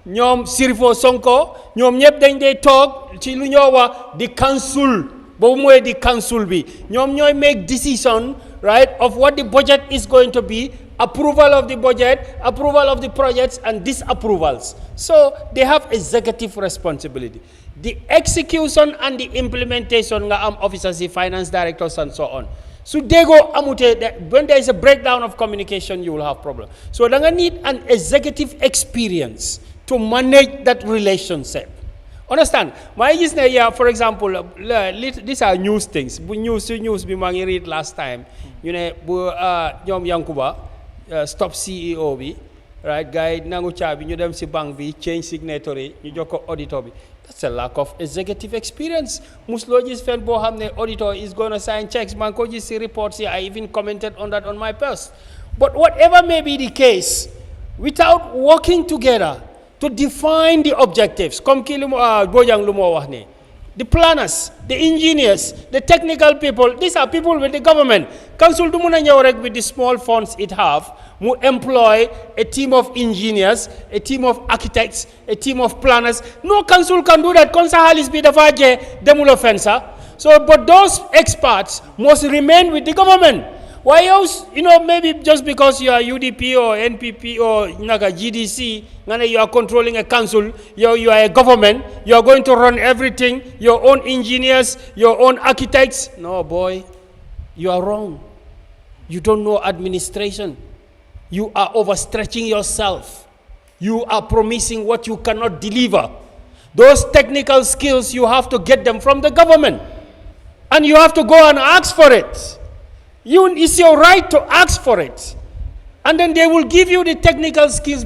ñoom Sirifo Sonko ñoom ñëpp dañ dee toog ci lu ñoo wax di council boobu mooy di council bi ñoom ñooy make decision, right, of what the budget is going to be, approval of the budget, approval of the projects, and disapprovals. So they have executive responsibility. The execution and the implementation nga am officers, finance directors, and so on. So they go amute, when there is a breakdown of communication, you will have problem. So they need an executive experience to manage that relationship. Understand? My is for example, these are news things. News we read last time. Ñom Yankuba stop CEO bi, right? Guy nangu chabi ñu dem ci bank bi change signatory ñu joko auditor bi. That's a lack of executive experience. Muslo gis fen bo xamne auditor is going to sign checks. Man ko gis ci reports I even commented on that on my post. But whatever may be the case, without working together to define the objectives, comme Bojang lumo wax ne, the planners, the engineers, the technical people, these are people with the government. Council du muna ñew rek with the small funds it have, mu employ a team of engineers, a team of architects, a team of planners. No council can do that. Konsa halis bi dafa je demulo fensa. So, but those experts must remain with the government. Why else, maybe just because you are UDP or NPP or GDC, you are controlling a council, you are a government, you are going to run everything, your own engineers, your own architects. No, boy, you are wrong. You don't know administration. You are overstretching yourself. You are promising what you cannot deliver. Those technical skills, you have to get them from the government. And you have to go and ask for it. It's your right to ask for it. And then they will give you the technical skills.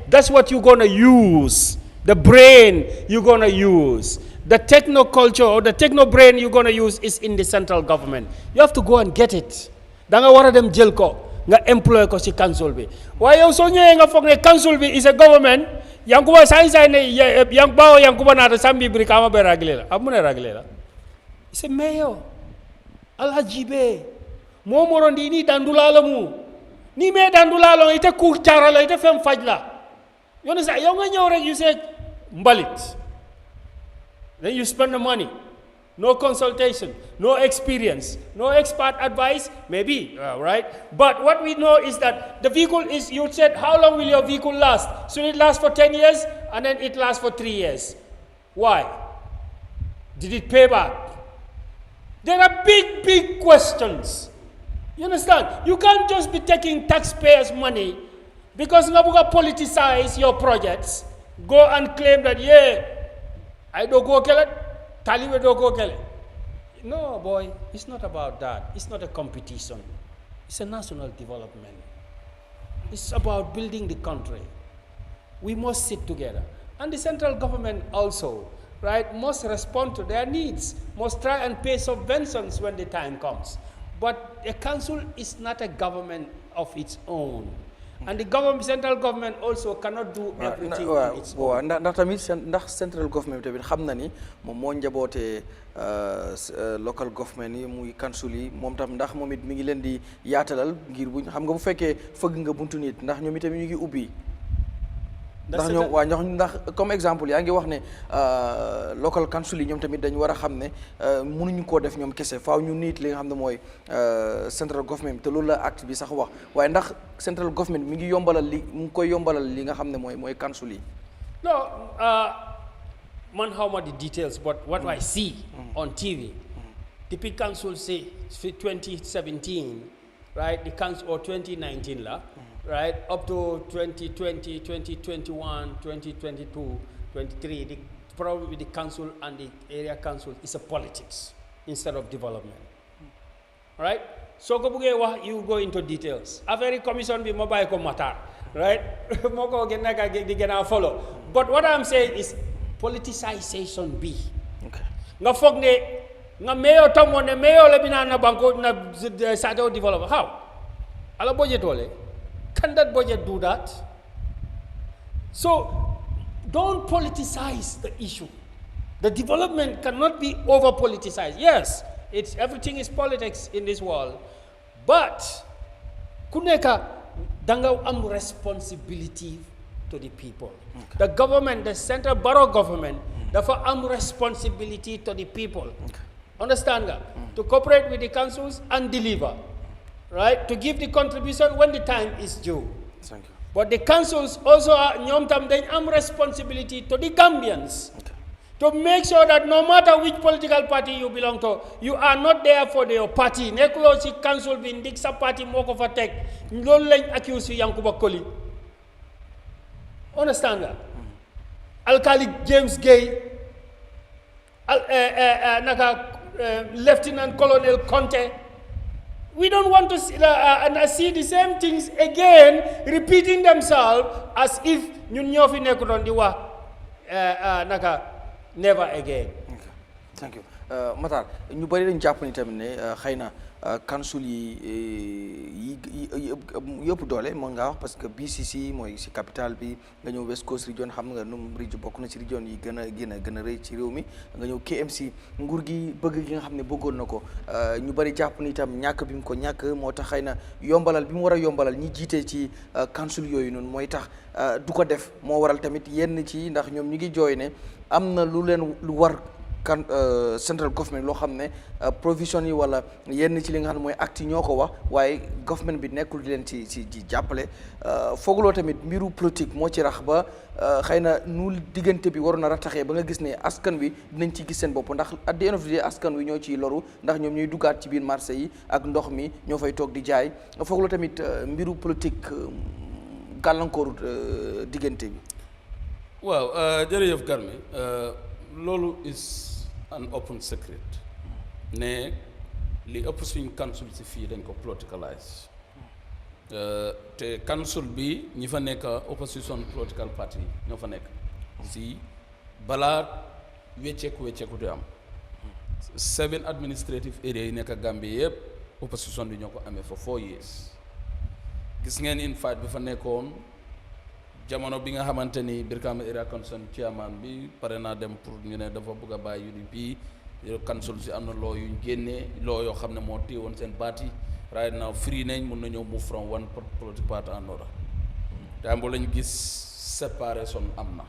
That's what you're going to use. The brain you're going to use. The techno culture or the techno brain you're going to use is in the central government. You have to go and get it. Danga wara dem jël ko nga employ ko ci council bi. Waye so ñëwé nga fogg ne council bi is a government, yankuba say ne yankuba na ta sambi brikama be raglé la. Amune raglé la. It's a mayor. Alhajibe. Mo morondi ni dandulala mu ni me dandulalo ite ku charala ite fem fajla yone sa yow nga ñew rek you say mbalit, then you spend the money, no consultation, no experience, no expert advice, maybe, right? But what we know is that the vehicle is, you said, how long will your vehicle last? Should it last for 10 years and then it lasts for 3 years? Why? Did it pay back? There are big questions. You understand? You can't just be taking taxpayers' money because Ngabuga politicize your projects. Go and claim that, yeah, I don't go kill it, Taliwe don't go kill it. No, boy, it's not about that. It's not a competition. It's a national development. It's about building the country. We must sit together. And the central government also, right, must respond to their needs, must try and pay subventions when the time comes. But a council is not a government of its own. And the central government also cannot do everything on its own. ndax tamit ndax central government tamit xam na ni moom moo njabootee local government yi muy council yi moom tam ndax moom it mi ngi leen di yaatalal ngir buñ xam nga bu fekkee fëgg nga buntu nit ndax ñoom itamit ñu ngi ubbi. ndax ñoom waa ndax comme exemple yaa ngi wax ne local council yi ñoom tamit dañu war a xam ne mënuñu koo def ñoom kese faaw ñu niit li nga xam ne mooy central government te loolu la acte bi sax wax waaye ndax central government mi ngi yombalal mu ngi koy yombalal li nga xam ne mooy council yi. No, man how much the details, but what I see on TV, the big council say 2017, right? The council or 2019 la. Right, up to 2020, 2021, 2022, 23, the problem with the council and the area council is a politics instead of development. Right? So you go into details. A very commission be mobile ko Matarr, right? Moko gena follow. But what I'm saying is politicization B. Okay. Nga fogne nga mayo tomo ne mayo le binana banko na sato develop. How? Ala budget ole. Can that budget do that? So, don't politicize the issue. The development cannot be over-politicized. Yes, everything is politics in this world. But, kuneka danga am responsibility to the people. Okay. The government, the central borough government, therefore am responsibility to the people. Okay. Understand that? To cooperate with the councils and deliver. Right, to give the contribution when the time is due. Thank you. But the councils also are responsibility to the Gambians to make sure that no matter which political party you belong to, you are not there for your party. Neklosi council bin diksa party moko fa tek lolou lañ accuse fi Yankuba Koli. Understand that? Alkali James Gay, Lieutenant Colonel Conte. We don't want to see the same things again repeating themselves as if ñun ñoo fi nekk doon di wax never again. Okay. Thank you. Matarr ñu bari dañ jàpp ni tamit ne xëy na council yi yëpp doole mën ngaa wax parce que BCC mooy si capital bi nga ñëw West Coast region xam nga num region bokk na ci region yi gën a rëy ci réew mi nga ñëw KMC nguur gi bëgg gi nga xam ne bëggoon na ko ñu bari jàpp ni itam ñàkk bi mu ko ñàkk moo tax xëy na yombalal bi mu war a yombalal ñi jiite ci council yooyu noonu mooy tax du ko def moo waral tamit yenn ci ndax ñoom ñu ngi jooy ne am na lu leen lu war central government loo xam ne provision yi wala yenn ci li nga xam ne mooy acte yi ñoo ko wax waaye government bi nekkul di leen ci jàppale fooguloo tamit mbiru politique moo ci rax ba xëy na nu diggante bi waroon a rataxee ba nga gis ne askan wi dinañ ci gis seen bopp ndax at the end of the day askan wi ñoo ciy loru ndax ñoom ñuy duggaat ci biir marché yi ak ndox mi ñoo fay toog di jaay fooguloo tamit mbiru politique gàllankooru diggante bi. waaw jërëjëf Garmi loolu is an open secret ne li ëpp suñ council si fii dañ ko politicalize te council bi ñi fa nekk opposition political party ñoo fa nekk si balaa wecceeku di am 7 administrative area yi nekk Gambie yëpp opposition bi ñoo ko amee for 4 years gis ngeen in fact bi fa nekkoon jamono bi nga xamante ni Brikama area council chairman bi pare naa dem pour ñu ne dafa bëgg a bàyyi UDP council si am na loo yuñ génnee loo yoo xam ne moo téewoon seen baat yi right now free nañ mun na ñëw move from one political party to another time boo lañ gis séparation am na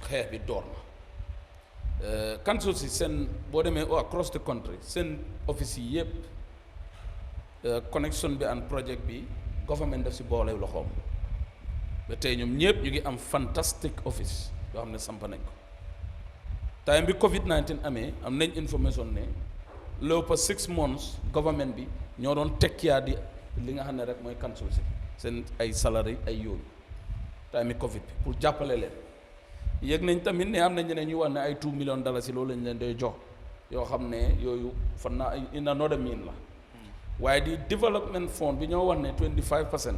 xeex bi door na council si seen boo demee across the country seen office yi yëpp connection bi and project bi government daf si boole loxoom ba tey ñoom ñëpp ñu ngi am fantastic office yoo xam ne samp nañ ko time bi Covid-19 amee am nañ information ne low pa 6 months government bi ñoo doon tekkiyaa di li nga xam ne rek mooy council si seen ay salary ay yooyu time bi Covid bi pour jàppale leen yëg nañ tamit ne am na ñeneen ñu wax ne ay $2 million si loolu lañ leen doy jox yoo xam ne yooyu fan naa in another mean la waaye di development fund bi ñoo wax ne 25%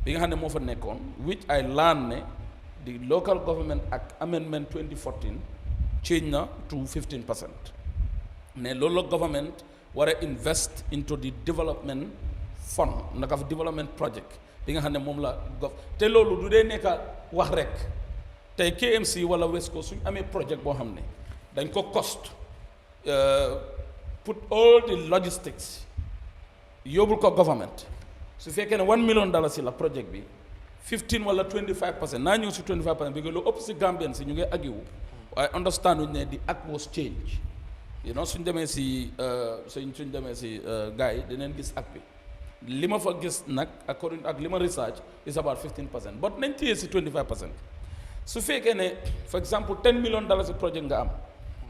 bi nga xam ne moo fa nekkoon which I learned ne the local government act amendment 2014 change na to 15% ne loolu la government war a invest into the development fund naka development project bi nga xam ne moom la gof te loolu du dee nekk wax rek tey KMC wala West Coast suñ amee project boo xam ne dañ ko cost put all the logistics yóbbul ko government su fekkee ne $1 million la project bi 15 wala 25% naa ñëw si 25% bi nga lu ëpp si Gambian si ñu ngi agiwu waaye understand wuñ ne the act was change suñ demee si suñ demee si gars yi dinañ gis act bi li ma fa gis nag according ak li ma research is about 15% but nañ téye si 25% su fekkee ne for example $10 million si project nga am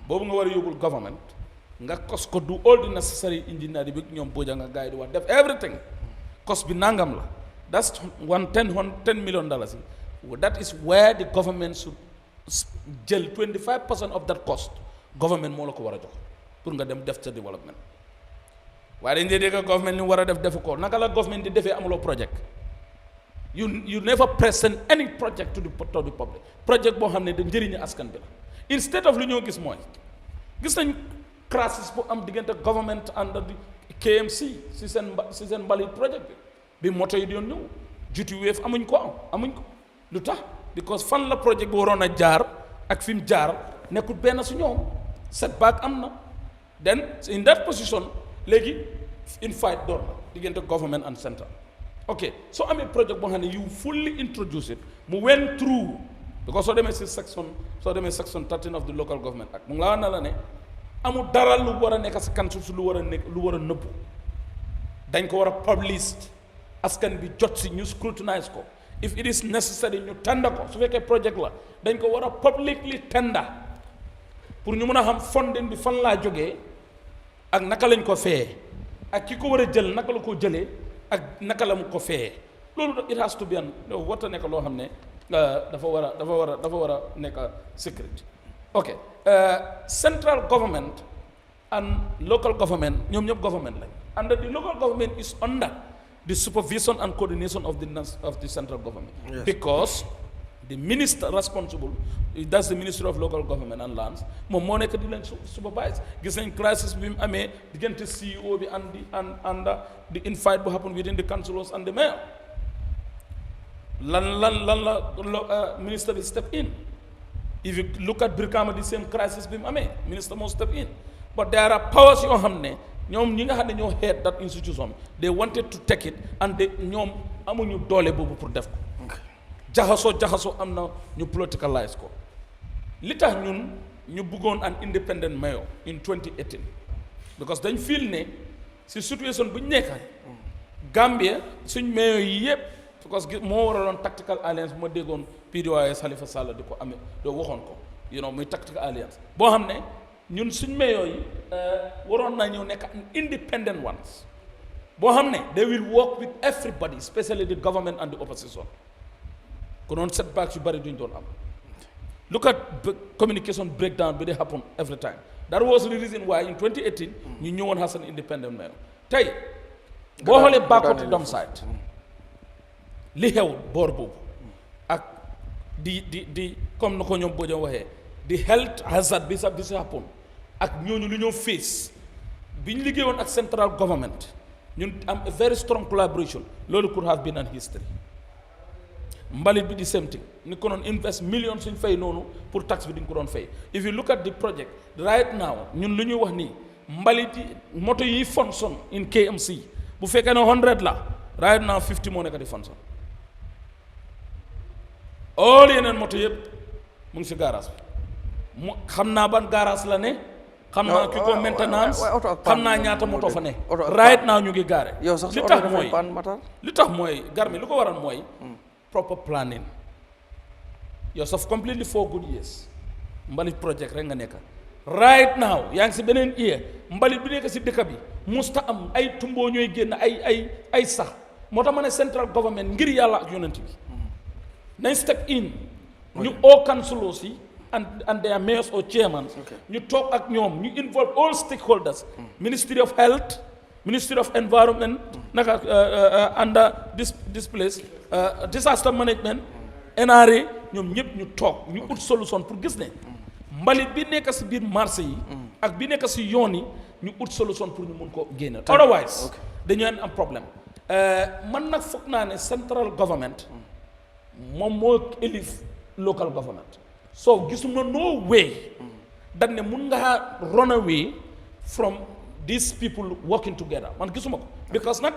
boobu nga war a yóbbul government nga cost ko do all the necessary engineering bi ñoom Bojang nga gars yi di wax def everything cost bi nangam la that's $10 million that is where the government should jël 25% of that cost government moo la ko war a jox pour nga dem def sa development waaye dañ dee dégg government ni war a def defu ko naka la government di defee amuloo project you never present any project to the public project boo xam ne da njëriñu askan bi la instead of lu ñoo gis mooy gis nañ crisis bu am diggante government and the KMC si seen mbalit project bi moto yi doon ñëw juti weef amuñ ko lu tax because fan la project bi waroon a jaar ak fi mu jaar nekkul benn su ñoom setback am na then in that position léegi in fight door na diggante government and central ok soo amee project boo xam ne you fully introduce it mu went through because soo demee section 13 of the local government act mu ngi la wax na la ne amul dara lu war a nekk si council su lu war a nëbbu dañ ko war a publish askan bi jot si ñu scrutinize ko if it is necessary ñu tender ko su fekkee project la dañ ko war a publicly tender pour ñu mën a xam funding bi fan laa jógee ak naka lañ ko feye ak ki ko war a jël naka la ko jëlee ak naka la mu ko feye loolu it has to be warta nekk loo xam ne dafa war a nekk secret ok central government and local government ñoom ñëpp government lañ and the local government is under the supervision and coordination of the central government. Yes. Because the minister responsible, that's the Ministry of Local Government and Lands, moom moo nekk di leen supervise gis nañ crisis bi mu amee diggante CEO bi and the infight bu happen within the councillors and the mayor lan la minister bi step in. If you look at Brikama, the same crisis bi mu amee minister moo step in, but there are powers yoo xam ne ñoom ñi nga xam ne ñoo head that institution they wanted to take it and they ñoom amuñu doole boobu pour def ko jaxasoo am na ñu politicalize ko li tax ñun ñu bëggoon an independent mayor in 2018 because dañ feel ne si situation bu ñu nekk Gambia suñ mayor yi yëpp because moo waraloon tactical alliance bu ma déggoon PDOIS Halifa Sallah di ko amee doo waxoon ko muy tactical alliance boo xam ne ñun suñ mayor yi waroon naa ñëw nekk an independent ones boo xam ne they will work with everybody especially the government and the opposition ko noon setbacks yu bari duñ doon am look at communication breakdown bi they happen every time that was the reason why in 2018 ñu ñëwoon as an independent mayor tey boo xoolee Bakoteh Domside li xew boor boobu ak di comme na ko ñoom Bojang waxee di health hazard bi sa happen ak ñooñu lu ñoo face bi ñu liggéeyoon ak central government ñun am a very strong collaboration loolu could have been an history mbalit bi di same thing ni ko doon invest millions suñ fay noonu pour tax bi di nga ko doon fay if you look at the project right now ñun lu ñuy wax nii mbalit yi moto yi function in KMC bu fekkee ne 100 la right now 50 moo nekk di function all yeneen moto yëpp mu ngi si garage bi xam naa ban garage la ne xam naa ki ko maintenance xam naa ñaata moto fa ne right now ñu ngi gaare li tax mooy garmi li ko waral mooy proper planning yow saf completely 4 good years mbalit project rek nga nekk right now yaa ngi si beneen year mbalit bi nekk si dëkk bi musta am ay tumboo ñooy génn ay sax moo tax ma ne central government ngir yàlla ak yonent bi nañ step in ñu all councillors yi and their mayors or chairmen ñu toog ak ñoom ñu involve all stakeholders Ministry of Health, Ministry of Environment naka under this place disaster management NRA ñoom ñëpp ñu toog ñu ut solution pour gis ne mbalit bi nekk si biir marché yi ak bi nekk si yoon yi ñu ut solution pour ñu mun ko génne otherwise dañu am problème man nag foog naa ne central government moom moo élif local government so gisuma no way that ne mun nga run away from these people working together man gisuma ko because nag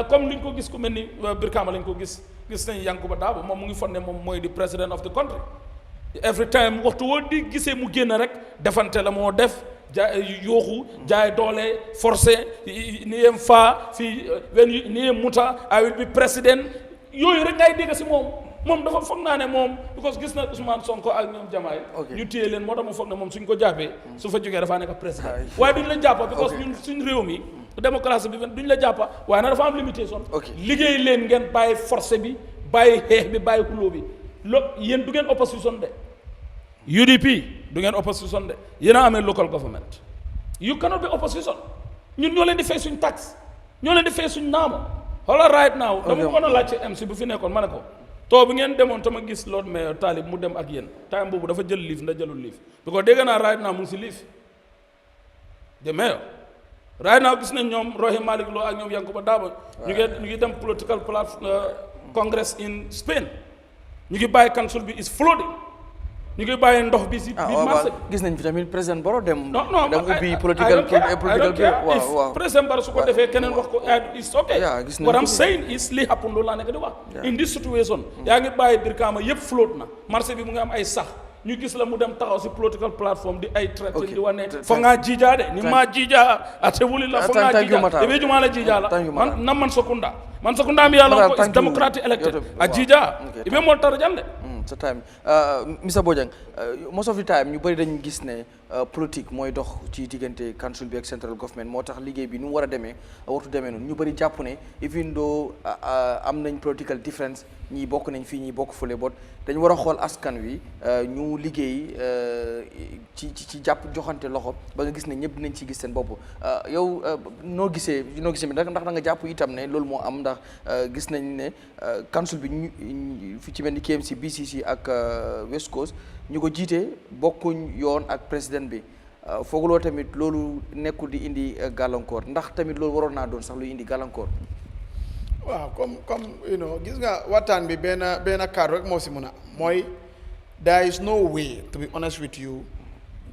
comme liñ ko gis ku mel ni Brikama lañ ko gis nañ Yankuba Dabo moom mu ngi fonne moom mooy di president of the country every time waxtu woo di gisee mu génn rek defante la moo def jaay yooxu jaay doole forcé ni yem faa fii ni yem muta I will be president yooyu rek ngay dégg si moom dafa foog naa ne moom because gis na Ousmane Sonko ak ñoom Jamaay ñu téye leen moo tax mu foog ne moom suñ ko jàppee su fa jógee dafaa nekk président waaye duñ la jàppa because ñun suñ réew mi démocratie bi duñ la jàppa waaye nag dafa am limitation liggéey leen ngeen bàyyi forcé bi bàyyi xeex bi bàyyi xuloo bi yéen du ngeen opposition de UDP du ngeen opposition de yéen a amee local government you cannot be opposition ñun ñoo leen di fay suñ taxe ñoo leen di fay suñ naamo xoolal right now dama ko a laajte MC bu fi nekkoon ma ne ko too bi ngeen demoon tama gis Lord Mayor Talib mu dem ak yéen time boobu dafa jël liif nda jëlul liif because dégg naa right now mu ngi si liif the mayor right now gis nañ ñoom Rohey Malick Lowe ak ñoom Yankuba Dabo ñu ngi dem political congress in Spain ñu ngi bàyyi council bi is flooding ñu ngi bàyyi ndox bi si biir marché bi gis nañ fi tamit président Barrow dem dem ubbi political waaw président Barrow su ko defee keneen wax ko it's okay what I'm saying is li happen loolu laa nekk di wax in this situation yaa ngi bàyyi Brikama yëpp float na marché bi mu ngi am ay sax ñu gis la mu dem taxaw si political platform di ay traité di wane fo ngaa jiijaa de ni maa jiijaa ate wuli la fo ngaa jiijaa ebe juma la jiijaa la man sokunda mi yàlla ko is democratic elected a jiijaa ibe moo tar jande sa time Mr Bojang most of the time ñu bëri dañu gis ne politique mooy dox ci diggante council bi ak central government moo tax liggéey bi nu mu war a demee wartu demee noonu ñu bëri jàpp ne even though am nañ political difference ñii bokk nañ fii ñii bokk fële bot dañu war a xool askan wi ñu liggéey ci jàpp joxante loxo ba nga gis ne ñëpp dinañ ci gis seen bopp yow noo gisee mi ndax da nga jàpp itam ne loolu moo am ndax gis nañ ne council bi ñu fi ci mel ni KMC BCC ak West Coast ñu ko jiite bokkuñ yoon ak président bi fooguloo tamit loolu nekkul di indi gàllankoor ndax tamit loolu waroon naa doon sax luy indi gàllankoor. waaw comme you know gis nga waxtaan bi benn cadre rek moo si mun a mooy there is no way to be honest with you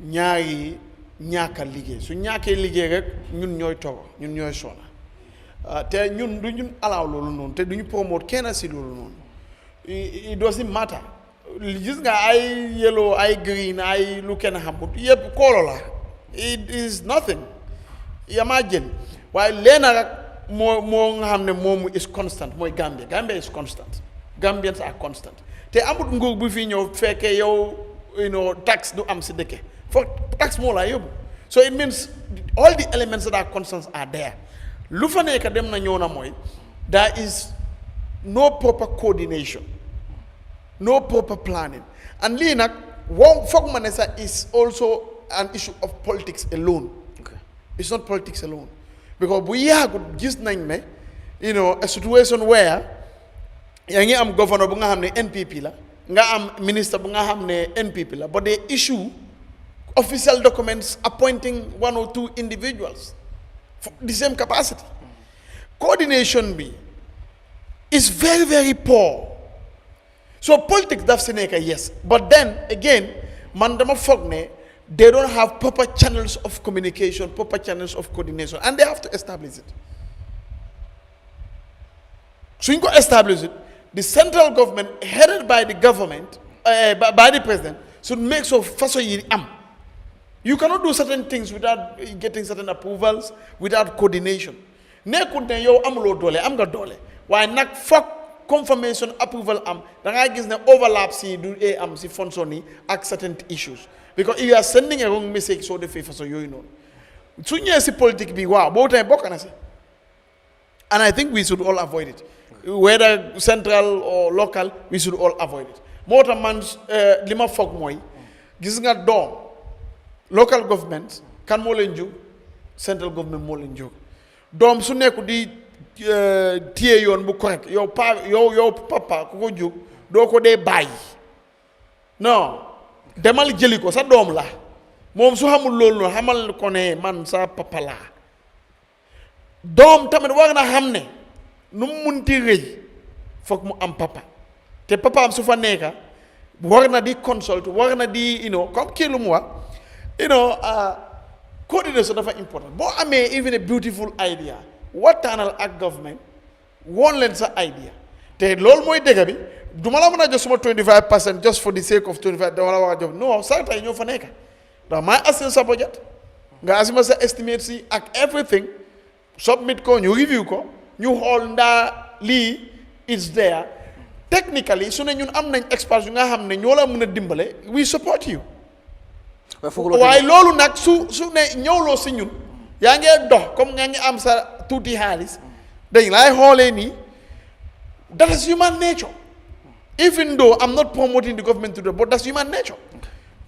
ñaari ñàkk a liggéey su ñàkkee liggéey rek ñun ñooy togo ñun ñooy sona te ñun du ñun alaaw loolu noonu te du ñu promote kenn si loolu noonu it doesn't matter gis nga ay yellow ay green ay lu kenn xamut yëpp koolo la it is nothing yamaa jën waaye leena rek moo nga xam ne moomu is constant mooy Gambia is constant Gambians are constant te amut nguur bu fi ñëw fekkee yow you know tax du am si dëkke foog tax moo laa yóbbu so it means all the elements that are constant are there lu fa nekk dem na ñëw na mooy there is no proper coordination no proper planning and lii nag foog ma ne sax is also an issue of politics alone it's not politics alone because bu yàggut gis nañ ne you know a situation where yaa ngi am governor bu nga xam ne NPP la nga am minister bu nga xam ne NPP la but they issue official documents appointing 1 or 2 individuals for the same capacity coordination bi is very very poor so politics daf si nekk yes but then again man dama foog ne they don't have proper channels of communication, proper channels of coordination, and they have to establish it. So you go establish it. The central government, headed by the government, by the president, should make so first you cannot do certain things without getting certain approvals, without coordination. Nekunde yo amlo dole, am ga dole. Why nak fuck confirmation approval am? Danga gis ne overlap si do am si functioni ak certain issues. Because if you are sending a wrong message, so the favor so you know. So you see politics be wow, both time and I think we should all avoid it. Whether central or local, we should all avoid it. More than man's lima folk moy, gisnga dom, local government can molenju, central government molenju. Dom su neku di tie yon bu correct. Your papa ko juk do ko de bay. No. Demal jëli ko sa doom la moom su xamul loolu noonu xamal ko ne man sa papa la doom tamit war na xam ne nu mu munti rëy foog mu am papa te papaam su fa nekka war na di consult war na di comme kii lu mu wax coordination dafa important boo amee even a beautiful idea waxtaanal ak government woon leen sa idea te loolu mooy dëgg bi du ma la mën a jox suma 25% just for the sake of 25 dama la wax a jox non sarta yi ñoo fa nekk ndax maay assume sa budget nga assume sa estimate si ak everything submit ko ñu review ko ñu xool ndaa lii is there technically su ne ñun am nañ experts yu nga xam ne ñoo la mën a dimbale we support you waaye loolu nag su ne ñëwloo si ñun yaa ngee dox comme nga ngi am sa tuuti xaalis dañ lay xoolee nii that is human nature even though I'm not promoting the government to do but that's human nature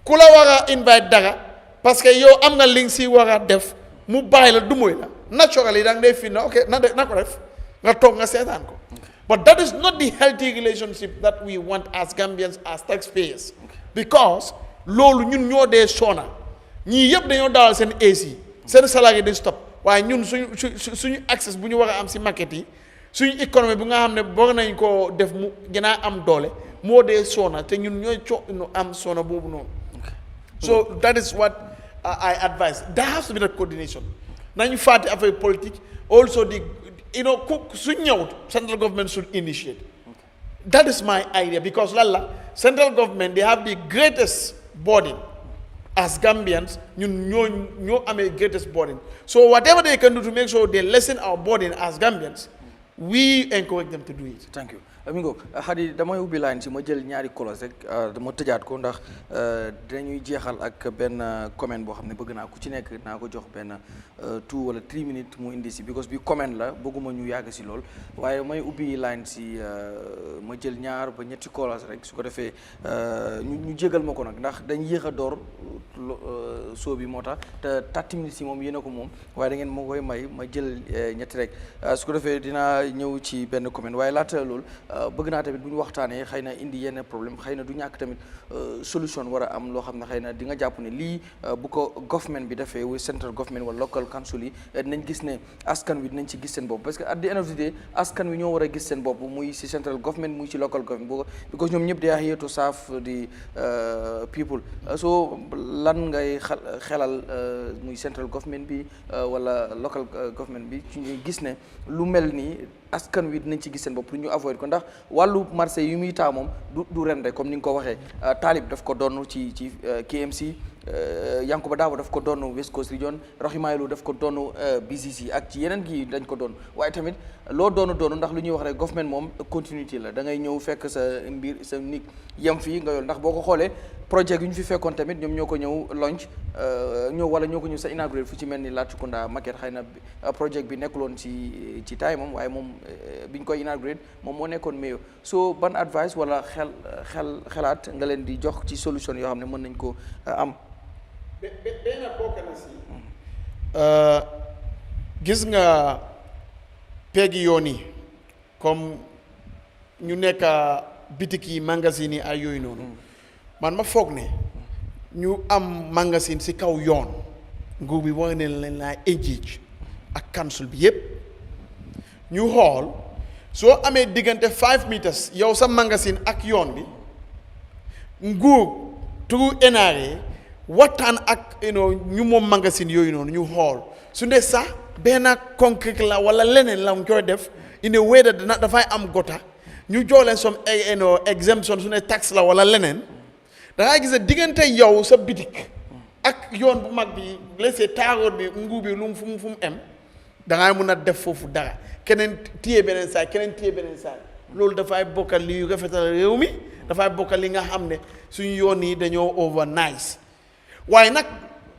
ku la war a invite dara parce que yow am nga li nga si war a def mu bàyyi la du moy la naturally da nga dee fii na ok na ko def nga toog nga seetaan ko but that is not the healthy relationship that we want as Gambians as taxpayers because loolu ñun ñoo dee sona ñii yëpp dañoo dawal seen AC seen salary di stop waaye ñun suñu access bu ñu war a am si market yi suñu économie bu nga xam ne war nañ koo def mu gën a am doole moo dee sona te ñun ñooy am sona boobu noonu so that is what I advise there has to be that coordination nañu fàtte affaire politique also the suñ ñëwut central government should initiate that is my idea because lalla central government they have the greatest burden as Gambians ñoo amee greatest burden so whatever they can do to make sure they lessen our burden as Gambians we encourage them to do it. Thank you. Amingo Hadi damay ubbi line si ma jël ñaari kolos rek dama tëjaat ko ndax dañuy jeexal ak benn comment boo xam ne bëgg naa ku ci nekk naa ko jox benn 2 wala 3 minutes mu indi si because bi comment la bëgguma ñu yàgg si lool waaye may ubbi line si ma jël ñaar ba ñetti kolos rek su ko defee ñu jégal ma ko nag ndax dañ yéex a door soo bi moo tax te 30 minutes yi moom yéen a ko moom waaye da ngeen ma koy may ma jël ñetti rek su ko defee dinaa ñëw ci benn comment waaye laata loolu bëgg naa tamit bu ñu waxtaanee xëy na indi yenn problème xëy na du ñàkk tamit solution war a am loo xam ne xëy na di nga jàpp ne lii bu ko government bi defee wu central government wala local council yi dinañ gis ne askan wi dinañ ci gis seen bopp parce que at the end of the day askan wi ñoo war a gis seen bopp muy ci central government muy ci local government because ñoom ñëpp they are here to serve the people so lan ngay xelal muy central government bi wala local government bi ci ñuy gis ne lu mel nii askan wi dinañ ci gis seen bopp pour ñu avoid ko ndax wàllu marché yu muy taa moom du ren rek comme ni nga ko waxee Talib daf ko doon ci KMC Yankuba Dabo daf ko doon West Coast Region Rahimaylu daf ko doon BCC ak ci yeneen gi dañ ko doon waaye tamit loo doonu ndax lu ñuy wax rek government moom continuité la da ngay ñëw fekk sa mbir sa nit yem fii nga yool ndax boo ko xoolee projet yu ñu fi fekkoon tamit ñoom ñoo ko ñëw launch wala ñoo ko ñëw sa inauguré fu ci mel ni Latrikunda Market xëy na projet bi nekkuloon ci time moom waaye moom biñ koy inauguré moom moo nekkoon mayo so ban advice wala xelaat nga leen di jox ci solution yoo xam ne mën nañ ko am benn bokk na si gis nga peggi yoon yi comme ñu nekk bitik yi magasin yi ay yooyu noonu man ma foog ne ñu am magasin si kaw yoon nguur bi war ne leen laa engage ak council bi yépp ñu xool soo amee diggante 5 meters yow sa magasin ak yoon bi nguur turu NRA waxtaan ak ñu moom magasin yooyu noonu ñu xool su ne sax benn concrete la wala leneen la ñu koy def in a way that dafay am gota ñu jox leen some exemption su ne tax la wala leneen da ngay gis ne diggante yow sa bitik ak yoon bu mag bi laissé taaroot bi nguur bi lu fu mu em da ngay mun a def foofu dara keneen téye beneen saay keneen téye beneen saay loolu dafay bokkal li rafetal réew mi dafay bokkal li nga xam ne suñu yoon yi dañoo over nice waaye nag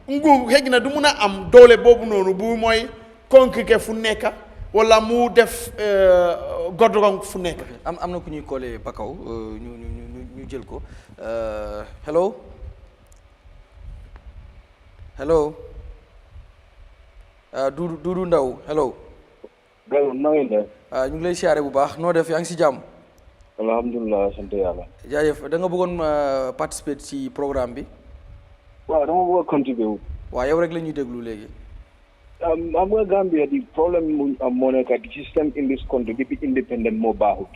nguur xëy na du mun a am doole boobu noonu bu mooy concret fu nekk wala mu def godrong fu nekk. am na ku ñuy koolee Bakaw ñu jël ko hello Dudu Ndaw hello. ñu ngi lay siyaare bu baax noo def yaa ngi si jàmm. alhamdulilah sant yàlla. jaajëf da nga bëggoon participer ci programme bi. waaw dama bëgg a contribuer wu. waaw yow rek la ñuy déglu léegi. I'm going Gambia. The problem Monica, the system in this country, the independent more bahut.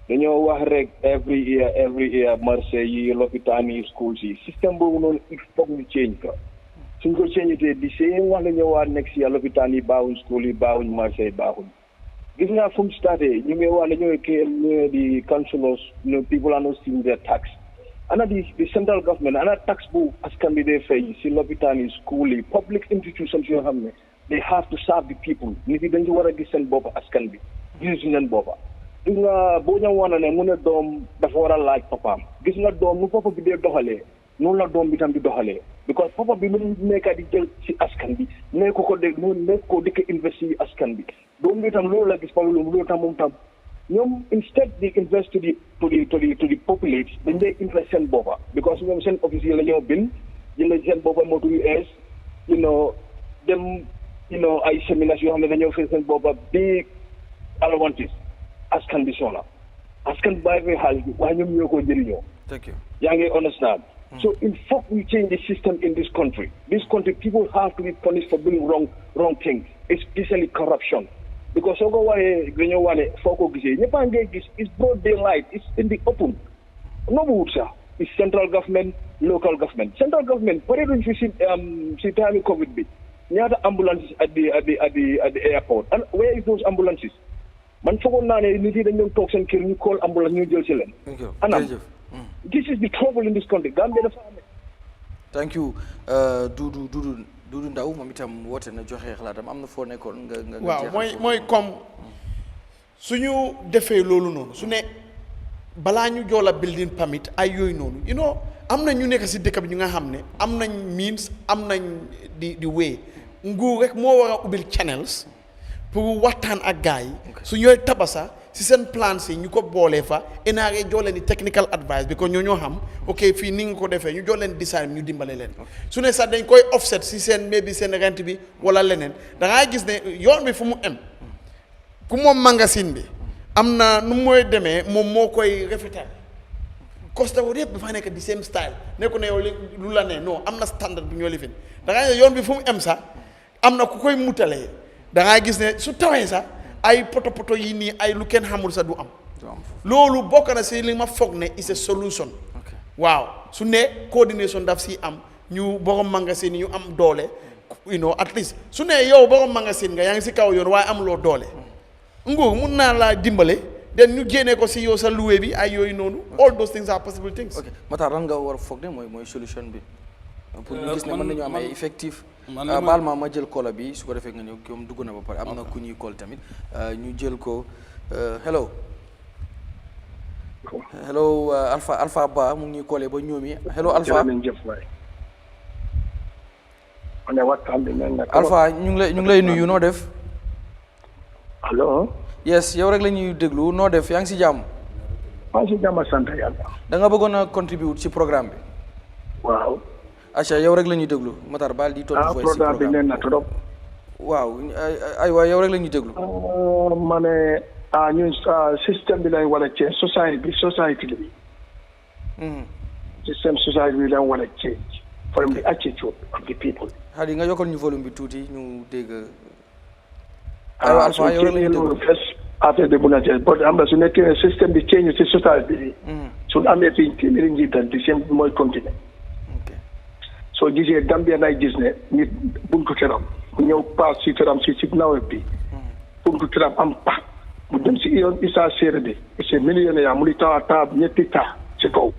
Then you wax rek every year marché yi lopitaan yi schools yi système boobu noonu il faut ñu change ko suñ ko change te di same wax la ñëwaat next year lopitaan yi baaxuñ school yi baaxuñ marché yi baaxuñ gis nga fu mu starté ñu ngi wax ne ñooy di councillors people are not seeing their tax ana the central government ana tax bu askan bi dee fay si lopitaan yi school yi public institutions yoo xam ne they have to serve the people nit yi dañ ci war a gis seen bopp askan bi gis leen boppa gis nga boo ñëw wane ne mu ne doom dafa war a laaj papaam gis nga doom nu papa bi dee doxalee noonu la doom bi tam di doxalee because papa bi lu nekka di jël si askan bi nekk ko dégg noonu nekk ko di ko investi si askan bi doom bi tam loolu la gis papa loolu tam moom tam ñoom instead di invest to the populate dañ dee invest seen boppa because ñoom seen office yi la ñoo bin jël seen boppa moto yu ees dem ay séminaires yoo xam ne dañoo fay seen boppa big allowances askan bi soxla askan bàyyi fi xaalis bi waaye ñoom ñoo ko jëriñoo. Thank you. yaa ngi understand. So in fact we change the system in this country. This country people have to be punished for doing wrong things, especially corruption. Because soo ko waxee dañoo wane foo ko gisee ñëpp a ngi gis it's broad daylight, it's in the open. Noobu wut sax it's central government, local government. Central government pare duñ fi si time Covid bi ñaata ambulances at the airport and where is those ambulances? Man foogoon naa ne nit yi dañ doon toog seen kër ñu call ambulance ñu jël si leen. anam this is the trouble in this country. Gambia dafa amee. Thank you Dudu Ndaw moom itam woote na joxe xalaatam am na foo nekkoon nga waaw mooy comme suñu defee loolu noonu su ne balaa ñu joola building permit ay yooyu noonu am na ñu nekk si dëkk bi ñu nga xam ne am nañ means am nañ di way nguur rek moo war a ubbil channels pour waxtaan ak gars yi su ñooy tabasa si seen plan si ñu ko boolee fa NRA jox leen di technical advice bi ko ñoo xam ok fii ni nga ko defee ñu jox leen design ñu dimbale leen su ne sax dañ koy offset si seen maybe seen rent bi wala leneen da ngay gis ne yoon bi fu mu em ku moom magasin bi am na nu mooy demee moom moo koy rafetal costa wu yëpp dafa nekk di same style nekku ne yow lu la ne non am na standard bu ñoo lifin da ngay yoon bi fu mu em sax am na ku koy mutalee da ngay gis ne su tawee sax ay poto yi nii ay lu kenn xamul sax du am loolu bokk na si li ma foog ne is a solution waaw su ne coordination daf si am ñu borom magasin ñu am doole at least su ne yow borom magasin nga yaa ngi si kaw yoon waaye amuloo doole nguur mun naa laa dimbale den ñu génnee ko si yow sa loué bi ay yooyu noonu all those things are possible things. ok Matarr lan nga war a foog ne mooy solution bi pour ñu gis ne mën nañu am ay effectif baal ma jël kola bi su ko defee nga ñëw comme dugg na ba pare am na ku ñuy kool tamit ñu jël ko hello Alpha Ba mu ngi ñuy koolee ba ñoomi hello Alpha Alpha ñu ngi lay nuyu noo def allo yes yow rek la ñuy déglu noo def yaa ngi si jàmm maa ngi si jàmm sant yàlla da nga bëggoon a contribute ci programme bi waaw Acha yow rek la ñuy déglu Matarr baal di tontu voice programme bi nee na trop waaw aywa yow rek la ñuy déglu ma ne ñun système bi lañ war a change society bi système society bi lañ war a change from the attitude of the people xadi nga yokkal ñu volume bi tuuti ñu dégg aywa Alpha yow rek la ñuy déglu affaire bi mun a change but am na su nekkee système bi change si society bi suñ amee fii téeméeri njiital di seen mooy continuer soo gisee Gambia nay gis ne nit buntu këram mu ñëw paas si këram si nawet bi buntu këram am pax mu dem si yoon Issa Séeré bi c'est millionnaire mu di taa ñetti taa si kaw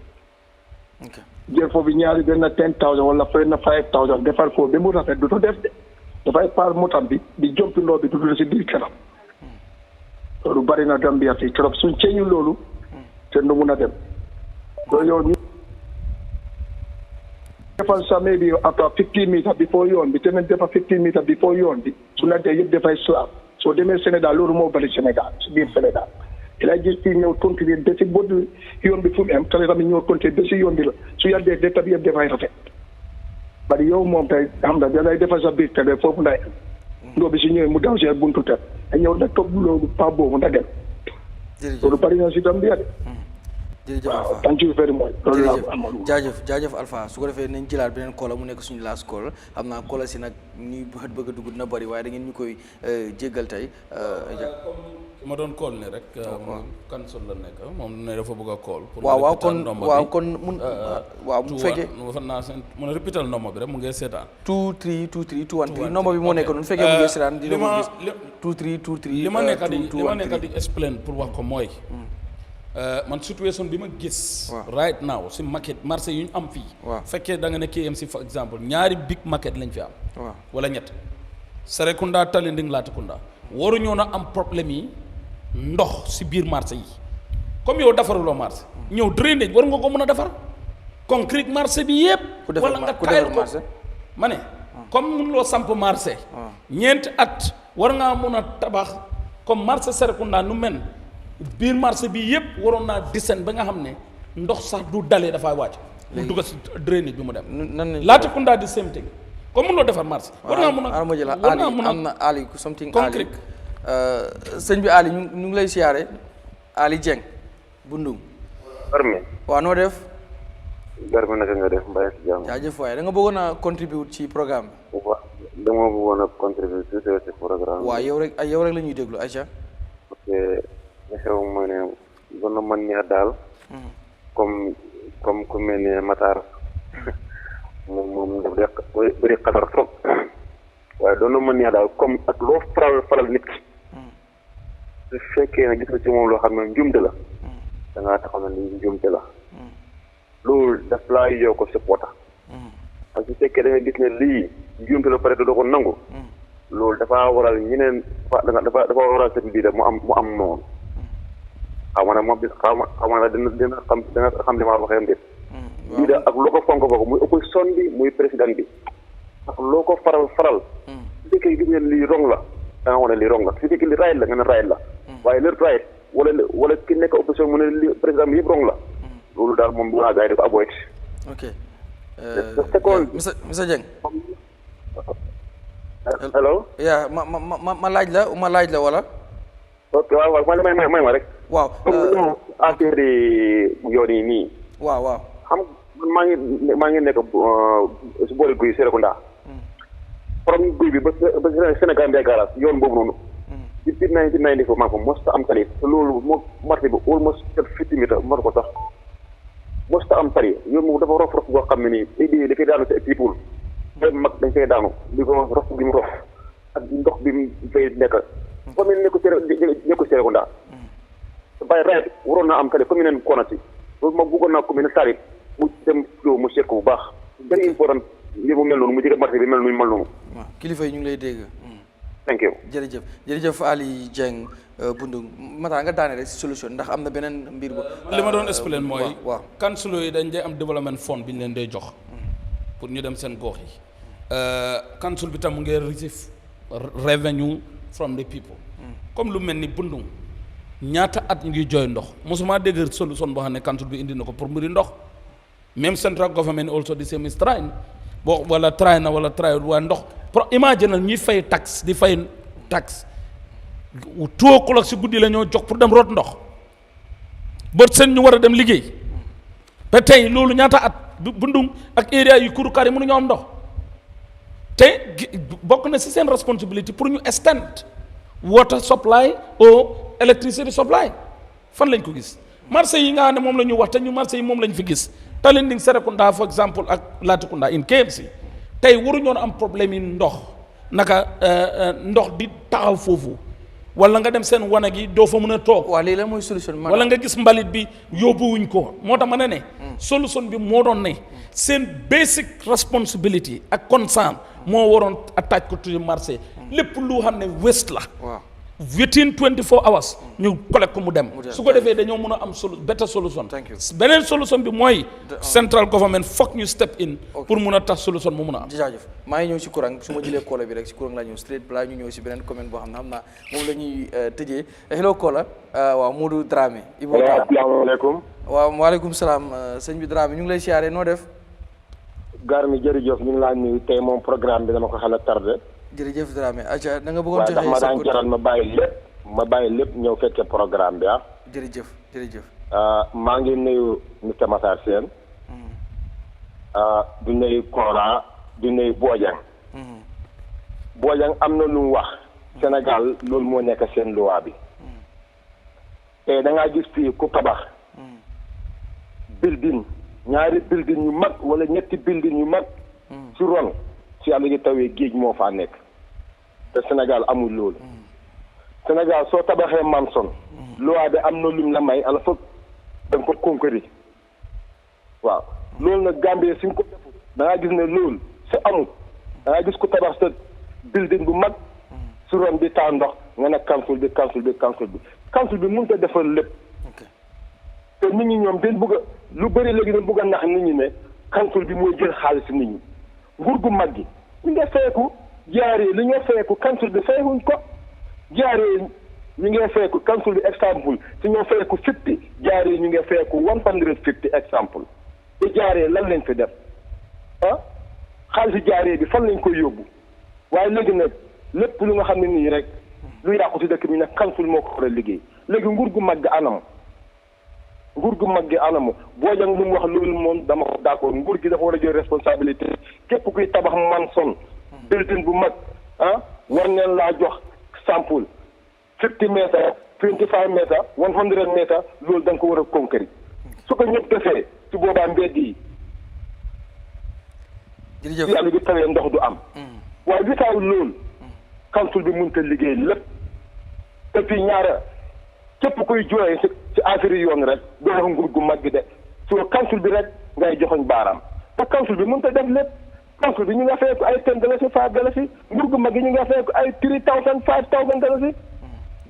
jël foofu ñaari benn 10,000 wala fay na 5,000 defar ko ba mu rafet du to def de dafay paar motam bi di jompindoo bi du dul si biir këram loolu bari na Gambia fii trop suñ ceeñu loolu te nu mun a dem loolu yow defal sa maybe after 15 meters before yoon bi te nañ defar 15 meters before yoon bi su la dee yëpp dafay slab soo demee Sénégal loolu moo bari Sénégal si biir Sénégal te lay gis fii ñëw continuer ba si boobu yoon bi fu mu am tali tamit ñëw continuer ba si yoon bi la su yàggee dëkk bi yëpp dafay rafet bari yow moom tey xam nga da lay defal sa biir tele foofu nday ndoo bi si ñëwee mu daw si buntu te ñëw nag toog loolu pa boobu nda dem loolu bari na si Gambia de jërëjëf Alpha thank you very much. jaajëf Alpha su ko defee nañ jëlaat beneen koola mu nekk suñu last call xam naa koola si nag ñuy bëgg a dugg dina bëri waaye da ngeen ñu koy jéggal tey. ma doon call ne rek. cancel la nekk moom ne dafa bëgg a call. waaw kon mun waaw bu fekkee. mun a répétal nombre bi rek mu ngi seetaan. 2323 213 nombre bi moo nekk noonu fekkee mu ngi seetaan dina ko gis 2323 li ma nekk di explain pour wax ko mooy. man situation bi ma gis. right now si marché yu ñu am fii. fekkee da nga ne KMC for example ñaari big market lañ fi am. wala ñett Serekunda Talinding Latrikunda waruñoo na am problème yi ndox si biir marché yi comme yow defaruloo marché. ñëw drainage war nga ko mën a defar. concrete marché bi yëpp. wala nga taayal ko ma ne. comme mënuloo samp marché. ñeenti at war ngaa mën a tabax comme marché Serekunda nu mel. biir marché bi yëpp waroon naa disen ba nga xam ne ndox sax du dalee dafay wàcc. mu dugg si drainage bi mu dem. Latrikunda di same thing comme mënuloo defar marché. war ngaa mën a am na Ali something Ali sëñ bi Ali ñu ngi lay siyaare Ali Dieng Bundung. Garmi. waaw noo def. Garmi naka nga def mbay si jàmm. jaajëf waaye da nga bëggoon a contribuer ci programme bi. waaw dama bëggoon a contribuer ci programme bi. waaw yow rek la ñuy déglu Aïcha. parce que li xew mooy ne doon na mën neex daal. comme ku mel ne Matarr moom daf dee bëri xadar trop waaye doon na mën neex daal comme ak loo faral nit ki. su fekkee ne gis nga ci moom loo xam ne njumte la. da ngaa taxaw ne lii njumte la. loolu daf laa yow ko supporter. parce que su fekkee da nga gis ne lii njumte la pare doo ko nangu. loolu dafa waral ñeneen dafa waral seen biir mu am noonu. xaw ma ne moom xaw ma ne dina xam li ma waxee am déet. lii da ak loo ko fonk ko muy opposition bi muy président bi ak loo ko faral. su fekkee gis nga lii rong la da nga wane lii rong la su fekkee li right la nga ne right la. waaye lépp right wala ki nekk opposition mu ne li président bi yëpp rong la. loolu daal moom bu naa gars yi di ko avoid. ok. monsieur Dieng. hello. yaa ma laaj la wala. ok waaw may ma rek. waaw. affaire yoon yi nii. waaw. xam maa ngi nekk si boori guy Serekunda. problème guy bi ba Sénégal Mbey garage yoon boobu noonu. depuis 1994 maa ko mos a am tali te loolu moo marché bi almost 50 mètres mot ko sax mos a am tali yoon moom dafa rof boo xam ne nii day dafay daanu si people ay mag dañ fay daanu di ko rof gi mu rof ak ndox bi mu fay nekk comme ni nekku Serekunda bàyyi right waroon naa am tali comme neen Konasi loolu ma bëggoon naa commune Sarib mu dem mu seet ko bu baax very important ngir mu mel noonu mu jege marché bi mel noonu waaw kilifa yi ñu ngi lay dégg. thank you. jërëjëf Ali Dieng Bundung Matarr nga daane rek si solution ndax am na beneen mbir bu. li ma doon explain mooy. waaw council yi dañ dee am development fund bi ñu leen dee jox. pour ñu dem seen gox yi. council bi tam mu ngi receive revenue from the people. comme lu mel ni Bundung ñaata at ñu ngi jooy ndox mosuma dégg solution boo xam ne council bi indi na ko pour mbiri ndox même central government also the same is trying boo wala try na wala try waaye ndox pour imagine ñuy fay taxe di fay taxe 2 o'clock si guddi la ñoo jox pour dem root ndox ba seen ñu war a dem liggéey ba tey loolu ñaata at Bundung ak area yu Kurang yi mënuñoo am ndox te bokk na si seen responsibility pour ñu extend water supply ou electricity supply fan lañ ko gis marché yi nga xam ne moom la ñu wax te ñu marché yi moom lañ fi gis Talinding Serekunda for example ak Latrikunda in KMC tey waruñoon am problème yi ndox naka ndox di taxaw foofu wala nga dem seen wanag yi doo fa mën a toog. waaw lii la mooy solution. wala nga gis mbalit bi yóbbuwuñ ko moo tax ma ne solution bi moo doon ne seen basic responsibility ak concern moo waroon attaque ko to marché lépp lu xam ne waste la. waaw within 24 hours ñu collecte ko mu dem su ko defee dañoo mën a am better solution. beneen solution bi mooy central government foog ñu step in pour mun a tax solution mu mun a am. jaajëf maa ngi ñëw si Kurang su ma jëlee koola bi rek si Kurang laa ñëw straight balaa ñu ñëw si beneen commune boo xam ne xam naa moom la ñuy tëjee hello koola waaw Modou Dramé. asalaamaaleykum. waaw waaleykum salaam sëñ bi Dramé ñu ngi lay siyaare noo def. Garmi jërëjëf ñu ngi laa nuyu tey moom programme bi dama ko xala tardé. jërëjëf Dramé da nga bëggoon joxe ma daan jaral ma bàyyi lépp ñëw fekkee programme bi jërëjëf jërëjëf. maa ngi nuyu Mr Matarr Sène. du nuyu Kora du nuyu Bojang. Bojang am na lu mu wax. Sénégal loolu moo nekk seen loi bi. te da ngaa gis fii ku tabax. building ñaari building yu mag wala ñetti building yu mag. ci ron si yàlla gi tawee géej moo faa nekk. te Sénégal amul loolu. Sénégal soo tabaxee manson. loi bi am na lum la may ala foog da nga ko conquérir. waaw loolu nag Gambie suñ ko defu da ngaa gis ne loolu si amul da ngaa gis ku tabax sa building bu mag. si ron bi taa ndox nga ne council bi council bi mënut a defar lépp. te nit ñi ñoom dañ bëgg a lu bëri léegi dañ bëgg a nax nit ñi ne council bi mooy jël xaalis nit ñi nguur gu mag gi ñu nga feeku jaaree li ñoo feeku council bi feekuñ ko jaaree ñu ngi feeku council bi exemple si ñoo feeku 50 jaaree ñu ngi feeku 150 exemple te jaaree lan lañ fi def xaalis jaaree bi fan lañ koy yóbbu waaye léegi nag lépp lu nga xam ne nii rek lu yàqu si dëkk bi nag council moo ko war a liggéey léegi nguur gu mag gi anam nguur gu mag gi anamu Bojang lu mu wax loolu moom dama ko d'accord nguur gi dafa war a jël responsabilité képp kuy tabax manson building bu mag war neen laa jox sample 50 mètres 25 mètres 100 mètres loolu da nga ko war a conquérir su ko ñëpp defee su boobaa mbedd yi jërëjëf yàlla bi tawee ndox du am waaye bi taw loolu council bi mënut a liggéey lépp te fii ñaara képp kuy jooyee ci affaire yoon rek doo wax nguur gu mag gi de soo council bi rek ngay joxoñ baaraam te council bi mënut a def lépp council bi ñu nga fay ko ay 10 dalasi 5 dalasi nguur gu mag gi ñu nga fay ko ay 3000 5000 dalasi.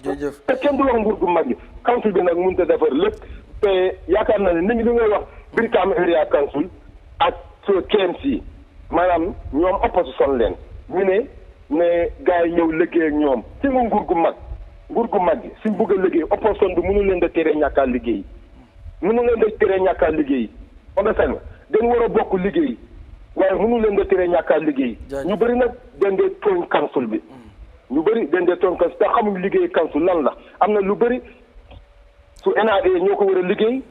jërëjëf te kenn du wax nguur gu mag gi council bi nag mënut a defar lépp te yaakaar naa ne nit ñi li ngay wax Brikama area council ak soo KMC maanaam ñoom opposition leen ñu ne gars yi ñëw liggéey ak ñoom ci nga nguur gu mag gi suñ bëgg a liggéey opposition bi mënu leen da tere ñàkkaa liggéey mënu leen da tere ñàkkaa liggéey understand dañ war a bokk liggéey waaye mënu leen da tere ñàkkaa liggéey ñu bëri nag dañ dee tooñ council bi ñu bëri dañ dee tooñ council te xamuñ liggéey council lan la am na lu bëri su NAD ñoo ko war a liggéey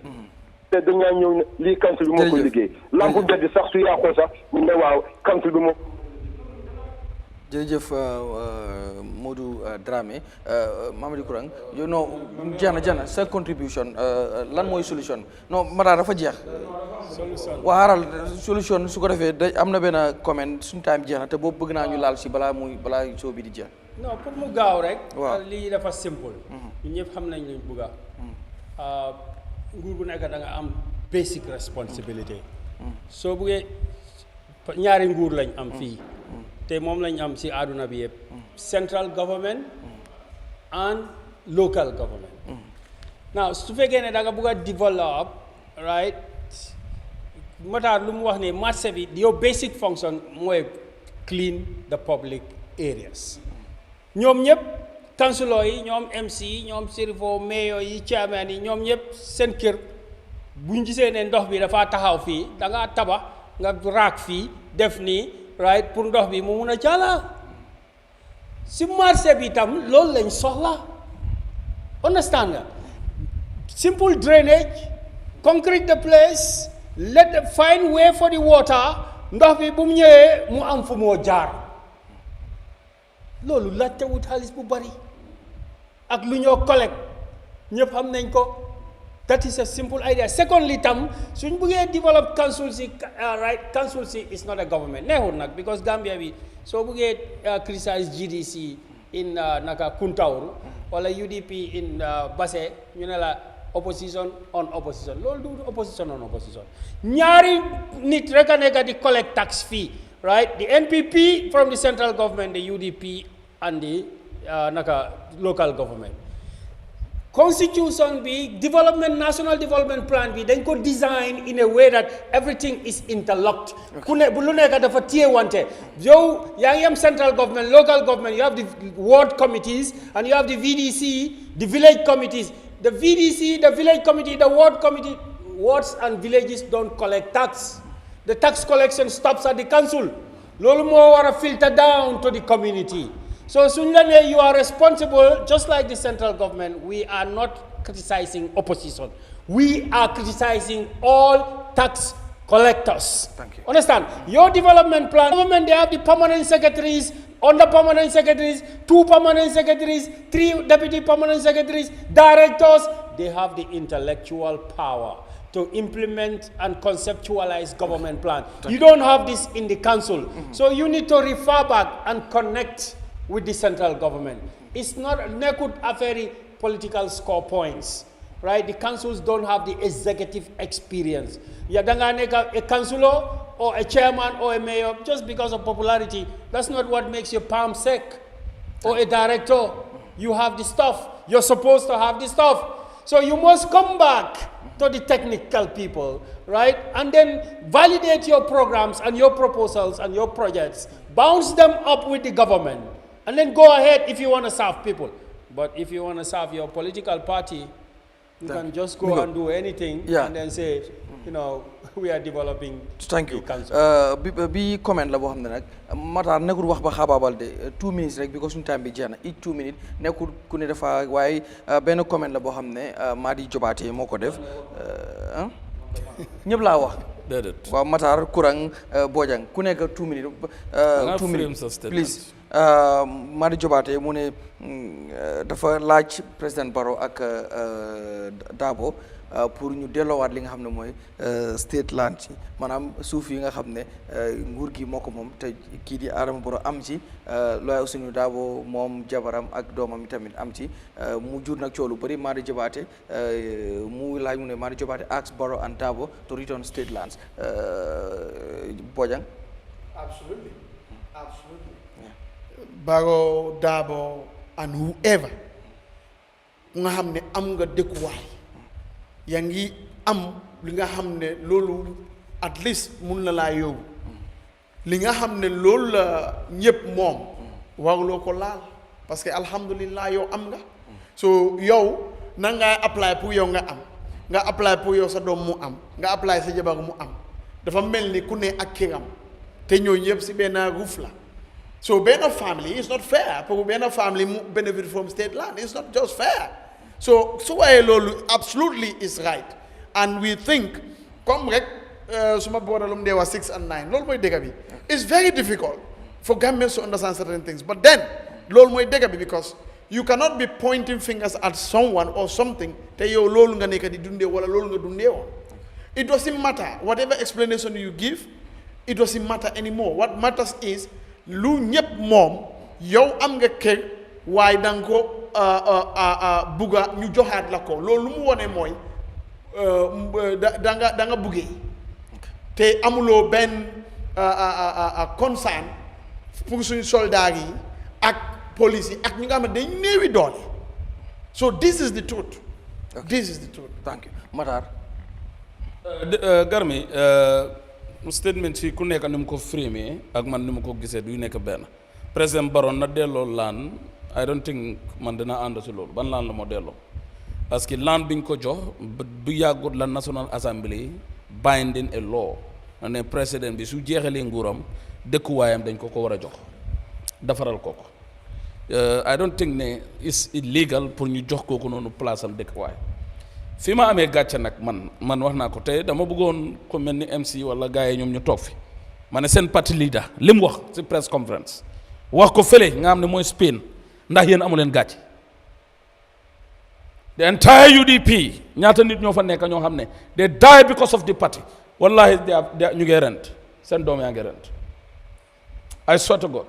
te dañaa ñëw ne lii council bi moo ko liggéey lampu mbedd sax su yàqoo sax ñu ne waaw council bi moo jërëjëf Modou Dramé Mamadi Kurang yow non jana sa contribution lan mooy solution non Matarr dafa jeex waaral solution su ko defee da am na benn comment suñu time jeex na te boobu bëgg naa ñu laal si balaa soo bi di jeex non pour mu gaaw rek waaw lii dafa simple ñun ñëpp xam nañ luñ bëgga nguur bu nekk da nga am basic responsibility soo bëggee ñaari nguur lañ am fii te moom lañ am si àdduna bi yëpp central government and local government now su fekkee ne da nga bëgg a develop right Matarr lu mu wax ne marché bi yow basic function mooy clean the public areas ñoom ñëpp councilor yi ñoom MC ñoom sérifo mayor yi chairman yi ñoom ñëpp seen kër buñ gisee ne ndox bi dafa taxaw fii da nga tabax nga raak fii def nii right pour ndox bi mu mun a jàlla si marché bi tam loolu lañ soxla understand nga simple drainage concrete the place let them find way for the water ndox bi bu mu ñëwee mu am fu moo jaar loolu laajte wut xaalis bu bari ak lu ñoo collecte ñëpp xam nañ ko that is a simple idea secondly tam suñ buggee develop council si right council si is not a government neexul nag because Gambia bi soo buggee criticize GDC in naka Kuntawur wala UDP in Basse ñu ne la opposition on opposition loolu du opposition on opposition ñaari nit rek a nekk di collect tax fee right the NPP from the central government the UDP and the naka local government constitution bi development national development plan bi dañ ko design in a way that everything is interlocked ku ne bu lu nekk dafa téyewante yow yaa ngi am central government local government you have the ward committees and you have the VDC the village committees the VDC the village committee the ward committee wards and villages don't collect tax the tax collection stops at the council loolu moo war a filter down to the community so suñ la ne you are responsible just like the central government we are not criticizing opposition. We are criticizing all tax collectors. Thank you. Understand? Your development plan, government, they have the permanent secretaries, under permanent secretaries, 2 permanent secretaries, 3 deputy permanent secretaries, directors. They have the intellectual power to implement and conceptualize government plan. You don't have this in the council. So you need to refer back and connect with the central government. It's not a very political score points. Right? The councils don't have the executive experience. A councillor or a chairman or a mayor, just because of popularity, that's not what makes your palm sick. Or a director, you have the stuff. You're supposed to have the stuff. So you must come back to the technical people, right? And then validate your programs and your proposals and your projects. Bounce them up with the government. And then go ahead if you want to serve people. But if you want to serve your political party, you can just go and do anything and then say, you know, we are developing. Thank you. Bi comment la bo xamne nak Matarr nekul wax ba xababal de 2 minutes rek because sun time bi jeena each 2 minutes nekul ku ne dafa waye ben comment la bo xamne Madi Jobaate moko def ñepp la wax dedet wa Matarr Kurang Bojang ku nek 2 minutes 2 minutes please Madi Jobaate mu ne dafa laaj président Barrow ak Dabo pour ñu delloowaat li nga xam ne mooy state land ci maanaam suuf yi nga xam ne nguur gi moo ko moom te kii di Adama Barrow am ci looy suñu Dabo moom jabaram ak doomam tamit am ci mu jur nag coow lu bëri Madi Jobaate mu laaj mu ne Madi Jobaate asked Barrow and Dabo to return state lands Bojang. Absolutely. Barrow, Dabo, and whoever nga xam ne am nga dëkkuwaay yaa ngi am li nga xam ne loolu at least mun na laa yóbbu li nga xam ne loolu la ñëpp moom waruloo ko laal parce que alhamdulillah yow am nga so yow na nga apply pour yow nga am nga apply pour yow sa doom mu am nga apply sa jabar mu am dafa mel ni ku ne ak kiram te ñooñu yëpp si benn roof la. So being a family is not fair. Because being a family benefit from state land. It's not just fair. So Lolo absolutely is right. And we think, come rek, suma borderlum there was 6 and 9. Lolo moy degabi. It's very difficult for Gambians to understand certain things. But then, lolo moy degabi because you cannot be pointing fingers at someone or something. Te yo lolo nga neka di dunde wala lolo nga dunde wo. It doesn't matter. Whatever explanation you give, it doesn't matter anymore. What matters is lu ñëpp moom yow am nga kër waaye da nga ko bugga ñu joxaat la ko loolu lu mu wone mooy da nga buggee te amuloo benn concern pour suñu soldats yi ak police yi ak ñi nga xam ne dañ néewi doole so this is the truth. This is the truth. Thank you. Matarr. Garmi statement si ku nekk ni mu ko framé ak man ni mu ko gisee du nekk benn président Barrow na delloo laan I don't think man dina ànd si loolu ban laan la moo delloo parce que laan bi ñu ko jox bu yàggut la National Assembly binding a law na ne président bi su jeexalee nguuram dëkkuwaayam dañ ko war a jox defaral ko I don't think ne it's illegal pour ñu jox kooku noonu place am dëkkuwaay fi ma amee gàcce nag man wax naa ko tey dama bëggoon ko mel ni MC wala gars yi ñoom ñu toog fi ma ne seen parti leader li mu wax ci press conference wax ko fële nga xam ne mooy Spain ndax yéen amu leen gàcce the entire UDP ñaata nit ñoo fa nekk ñoo xam ne they die because of the party wallahi ñu ngi rent seen doom yaa ngi rent I swear to God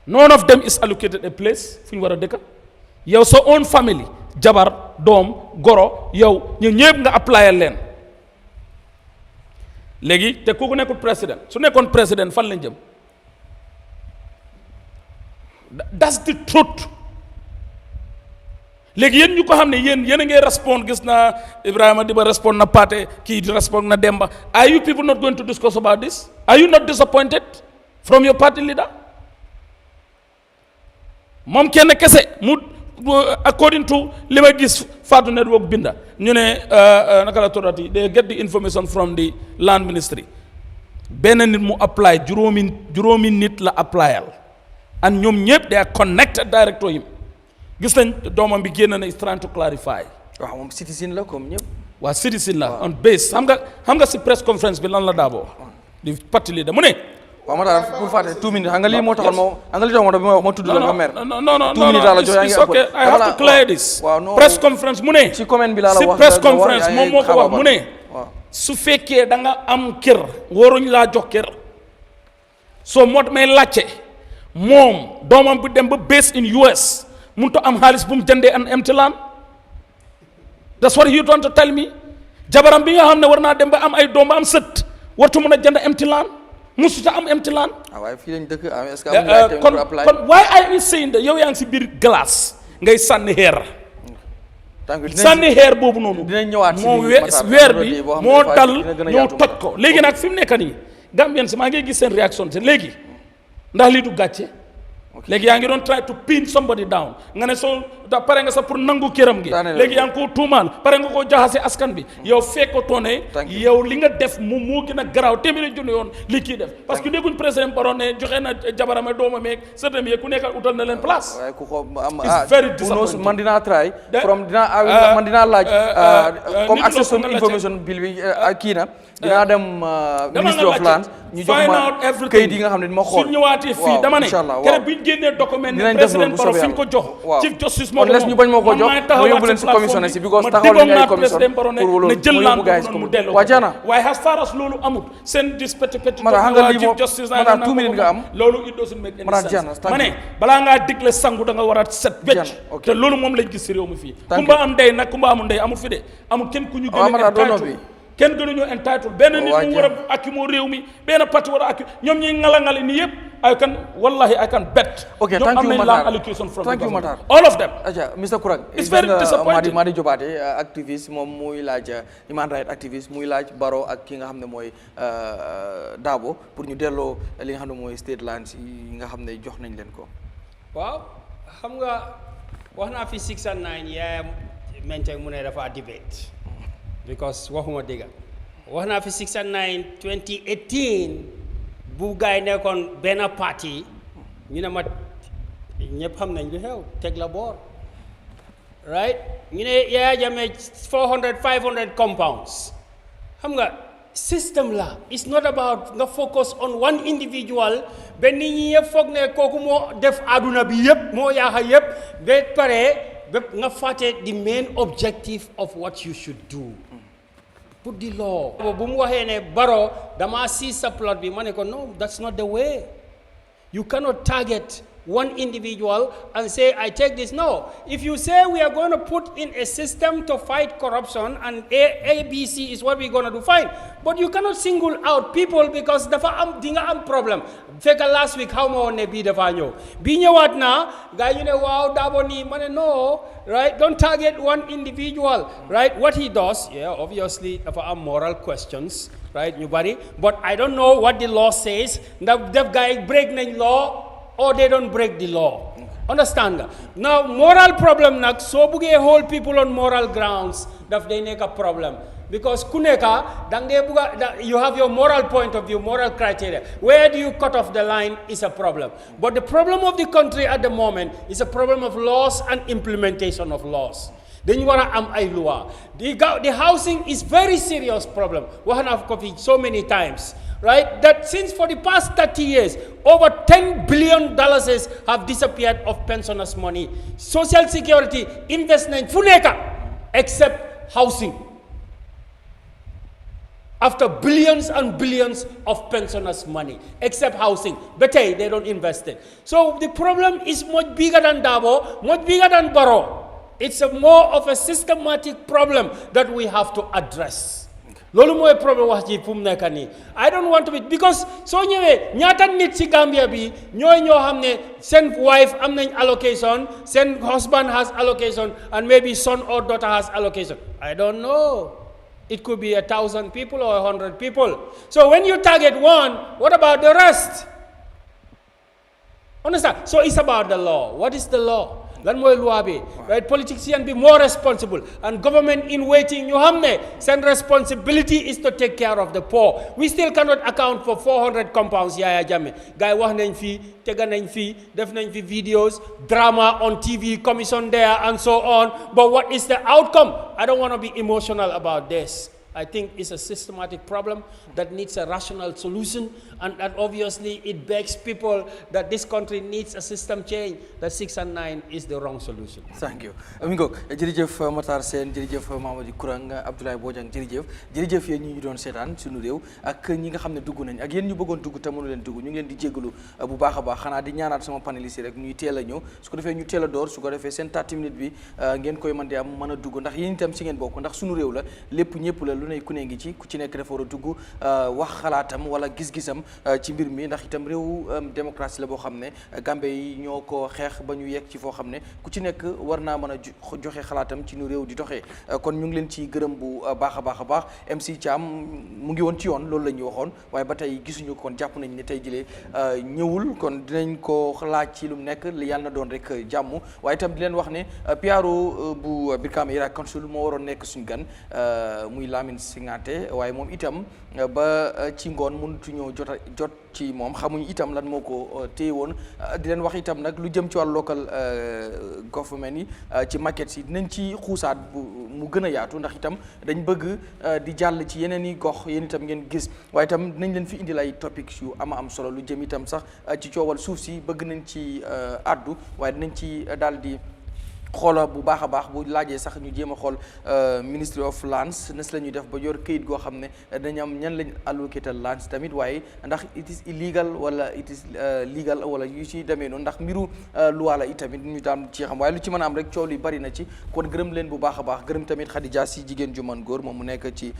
none of them is allocated a place fu ñu war a dëkk yow sa own family jabar doom goro yow ñu ñëpp nga apply leen léegi te kooku nekkul président su nekkoon président fan lañ jëm that's the truth léegi yéen ñu ko xam ne yéen a ngay respond gis naa Ibrahima Diba respond na Paate kii di respond na Demba are you people not going to discuss about this are you not disappointed from your party leader moom kenn kese mu according to li ma gis Fatou Network binda ñu ne naka la toddati they get the information from the land ministry benn nit mu apply juróomi nit la applyal and ñoom ñëpp they are connected direct to him gis nañ doomam bi génn na is trying to clarify waaw moom citizen la comme ñëpp. waa citizen la on base xam nga si press conference bi lan la Darboe di parti leader mu ne. waaw ma daal pour fàtte 2 minutes xam nga lii moo taxoon moo xam nga li taxoon bi ma wax ma tudd la nga mer. non 2 minutes laa la jox yaa ngi it's okay I have to clear this. press conference mu ne. ci comment bi laa la wax si press conference moom moo ko wax mu ne. su fekkee da nga am kër waruñ laa jox kër soo moo may laajte moom doomam bu dem ba base in US mënut a am xaalis bu mu jëndee an empty land that's what you want to tell me jabaram bi nga xam ne war naa dem ba am ay doom ba am sët wartu mën a jënd empty land musuta am empty land. waaye fii lañ dëkk est-ce que am nga kon why are you saying that yow yaa ngi si biir glace ngay sànni xeer. sànni xeer boobu noonu. dinañ ñëwaat si weer bi moo dal ñoo toj ko léegi nag fi mu nekk nii Gambien si maa ngi gis seen réaction te léegi ndax lii du gàcce. léegi yaa ngi doon try to pin somebody down nga ne soo da pare nga sax pour nangu këram gi léegi yaa ngi koo tuumaal pare nga koo jaxase askan bi yow fekkatoo ne yow li nga def moom moo gën a garaaw téeméeri junni yoon li kii def parce que dégguñ président Barrow ne joxe na jabarame doomam yeeg sëtam yeeg ku nekk utal na leen place. waaye ku ko am it's very disappointing. man dinaa try man dinaa laaj comme access to information bill bi kii na dinaa dem ministry of lands ñu jox ma kayit yi nga xam ne ma xool su ñëwaatee fii dama ne kere biñ génnee document ne président Barrow fi ñu ko jox chief justice moo ko les ñu bañ moo ko jox moo yóbbu leen si commissionnaire si because taxawal nañu ay commission pour loolu ne jël laan mu delloo waa jaana waaye as far as loolu amul seen dis petit chief justice maanaam 2 minutes nga am loolu it doesn't make any sense ma ne balaa ngaa digle sangu da nga war a set wecc te loolu moom lañ gis si réew mi fii kumba am ndey nag kumba amul ndey amul fi de amul kenn ku ñu gën kenn gënuñu entitled benn nit mu war a akki moo réew mi benn parti war a akki ñoom ñuy ngala-ngale ni yëpp I can bet okay thank you Matarr allocation from the government all of them Mr. Kurang it's very disappointing Madi Jobaate activiste moom muy laaj human right activiste muy laaj Barrow ak ki nga xam ne mooy Darboe pour ñu delloo li nga xam ne mooy state lands yi nga xam ne jox nañ leen ko waaw xam nga wax naa fi 6 and 9 Yahya Jammeh mu ne dafa debate because waxuma dëgg wax naa fi 6 and 9 2018 bu gaay nekkoon benn parti ñu ne ma ñëpp xam nañ lu xew teg la boor right ñu ne Yahya Jammeh 400 500 compounds xam nga system la it's not about nga focus on one individual ba nit ñi yëpp foog ne kooku moo def àdduna bi yëpp moo yaaxa yëpp ba pare ba nga fàtte the main objective of what you should do put the law bu mu waxee ne Barrow dama see sa plot bi ma ne ko no that's not the way you cannot target one individual and say I take this. No, if you say we are going to put in a system to fight corruption and ABC is what we're going to do, fine, but you cannot single out people because dafa am dinga am problem. Fekk last week how mo ne bi dafa ñëw bi ñëwaat na ga ñu ne waaw Darboe ni ma ne no, right, don't target one individual, right. What he does, yeah, obviously dafa am moral questions, right, ñu bari, but I don't know what the law says. Ndax def guy break nañ law or they don't break the law. Understand nga? Now, moral problem nak, so buge hold people on moral grounds, daf they make a problem. Because kuneka, you have your moral point of view, moral criteria. Where do you cut off the line is a problem. But the problem of the country at the moment is a problem of laws and implementation of laws. Then you wanna am ay loi. The housing is very serious problem. We have covered so many times. Right? That since for the past 30 years, over $10 billion have disappeared of pensioners' money. Social security, investment, funeka, except housing. After billions and billions of pensioners' money, except housing. But hey, they don't invest it. So the problem is much bigger than Darboe, much bigger than Barrow. It's more of a systematic problem that we have to address. Lolu moy problem wax ji fum nekk nii I don't want to be because soo ñëwee ñaata nit ci Gambia bi ñooy ñoo xam ne seen wife am nañ allocation seen husband has allocation and maybe son or daughter has allocation I don't know it could be 1,000 people or 100 people so when you target one what about the rest understand so it's about the law what is the law lan mooy loi bi right politician be more responsible and government in waiting ñu xam ne seen responsibility is to take care of the poor. We still cannot account for 400 compounds Yahya Jammeh gars yi wax nañ fii tega nañ fii def nañ fi videos drama on TV commission there and so on, but what is the outcome? I don't want to be emotional about this. I think it's a systematic problem that needs a rational solution, and obviously it begs people that this country needs a system change, that 6 and 9 is the wrong solution. Thank you. Amigo, jërëjëf Matarr Saine, jërëjëf Mamadi Kurang, Abdoulie Bojang, jërëjëf yéen ñi doon seetaan sunu réew ak ñi nga xam ne dugg nañ ak yéen ñu bëggoon dugg te mënu leen dugg ñu ngi leen di jégalu bu baax a baax xanaa di ñaanaat sama panélistes yi rek ñuy teel a ñëw su ko defee ñu teel a door su ko defee seen 30 minutes bi ngeen koy mën di am mën a dugg ndax yéen itam si ngeen bokk ndax sunu réew la lépp ñëpp la lu ne ku ne ngi ci ku ci nekk dafa war a dugg wax xalaatam wala gis-gisam ci mbir mi ndax itam réew démocratie la boo xam ne Gambie yi ñoo ko xeex ba ñu yegg ci foo xam ne ku ci nekk war naa mën a joxe xalaatam ci nu réew di doxee kon ñu ngi leen ci gërëm bu baax a baax a baax MC Cham mu ngi woon ci yoon loolu la ñu waxoon waaye ba tey gisuñu kon jàpp nañ ne tey jilee ñëwul kon dinañ ko laaj ci lu mu nekk li yàlla na doon rek jàmm waaye itam di leen wax ne PRO bu Brikama Area Council moo waroon nekk suñu gan muy Lamine Singate waaye moom itam ba ci ngoon mënutu ñoo jot ci moom xamuñ itam lan moo ko téye woon di leen wax itam nag lu jëm ci wàllu local government yi ci maquettes yi dinañ ci xuusaat bu mu gën a yaatu ndax itam dañ bëgg di jàll ci yeneen i gox yéen itam ngeen gis waaye itam dinañ leen fi indil ay topics yu am solo lu jëm itam sax ci coowal suuf si bëgg nañ ci addu waaye dinañ ci daal di xoola bu baax a baax bu laajee sax ñu jéem a xool Ministry of Lands nes la ñuy def ba yor këyit goo xam ne dañu am ñan lañ allocated lands tamit waaye ndax it is illegal wala it is legal wala yu ci demee noonu ndax mbiru loi la itamit ñu daan ci xam waaye lu ci mën a am rek coow li bari na ci kon gërëm leen bu baax a baax gërëm tamit Khadija si jigéen ju man góor moom mu nekk ci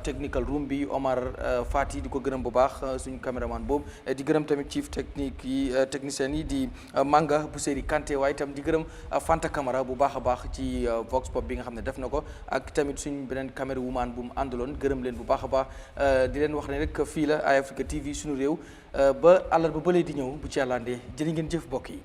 technical room bi Omar Fati di ko gërëm bu baax suñu caméraman boobu di gërëm tamit chief technique yi technicien yi di Manga bu Seri Kanté waaye itam di gërëm Fanta Camara bu baax a baax ci Vox Pop bi nga xam ne def na ko ak tamit suñ beneen caméra woman bu mu àndaloon gërëm leen bu baax a baax di leen wax ne rek fii la Eyeafrica TV sunu réew ba àllarba ba bële di ñëw bu ci àllandee jërë ngeen jëf mbokk yi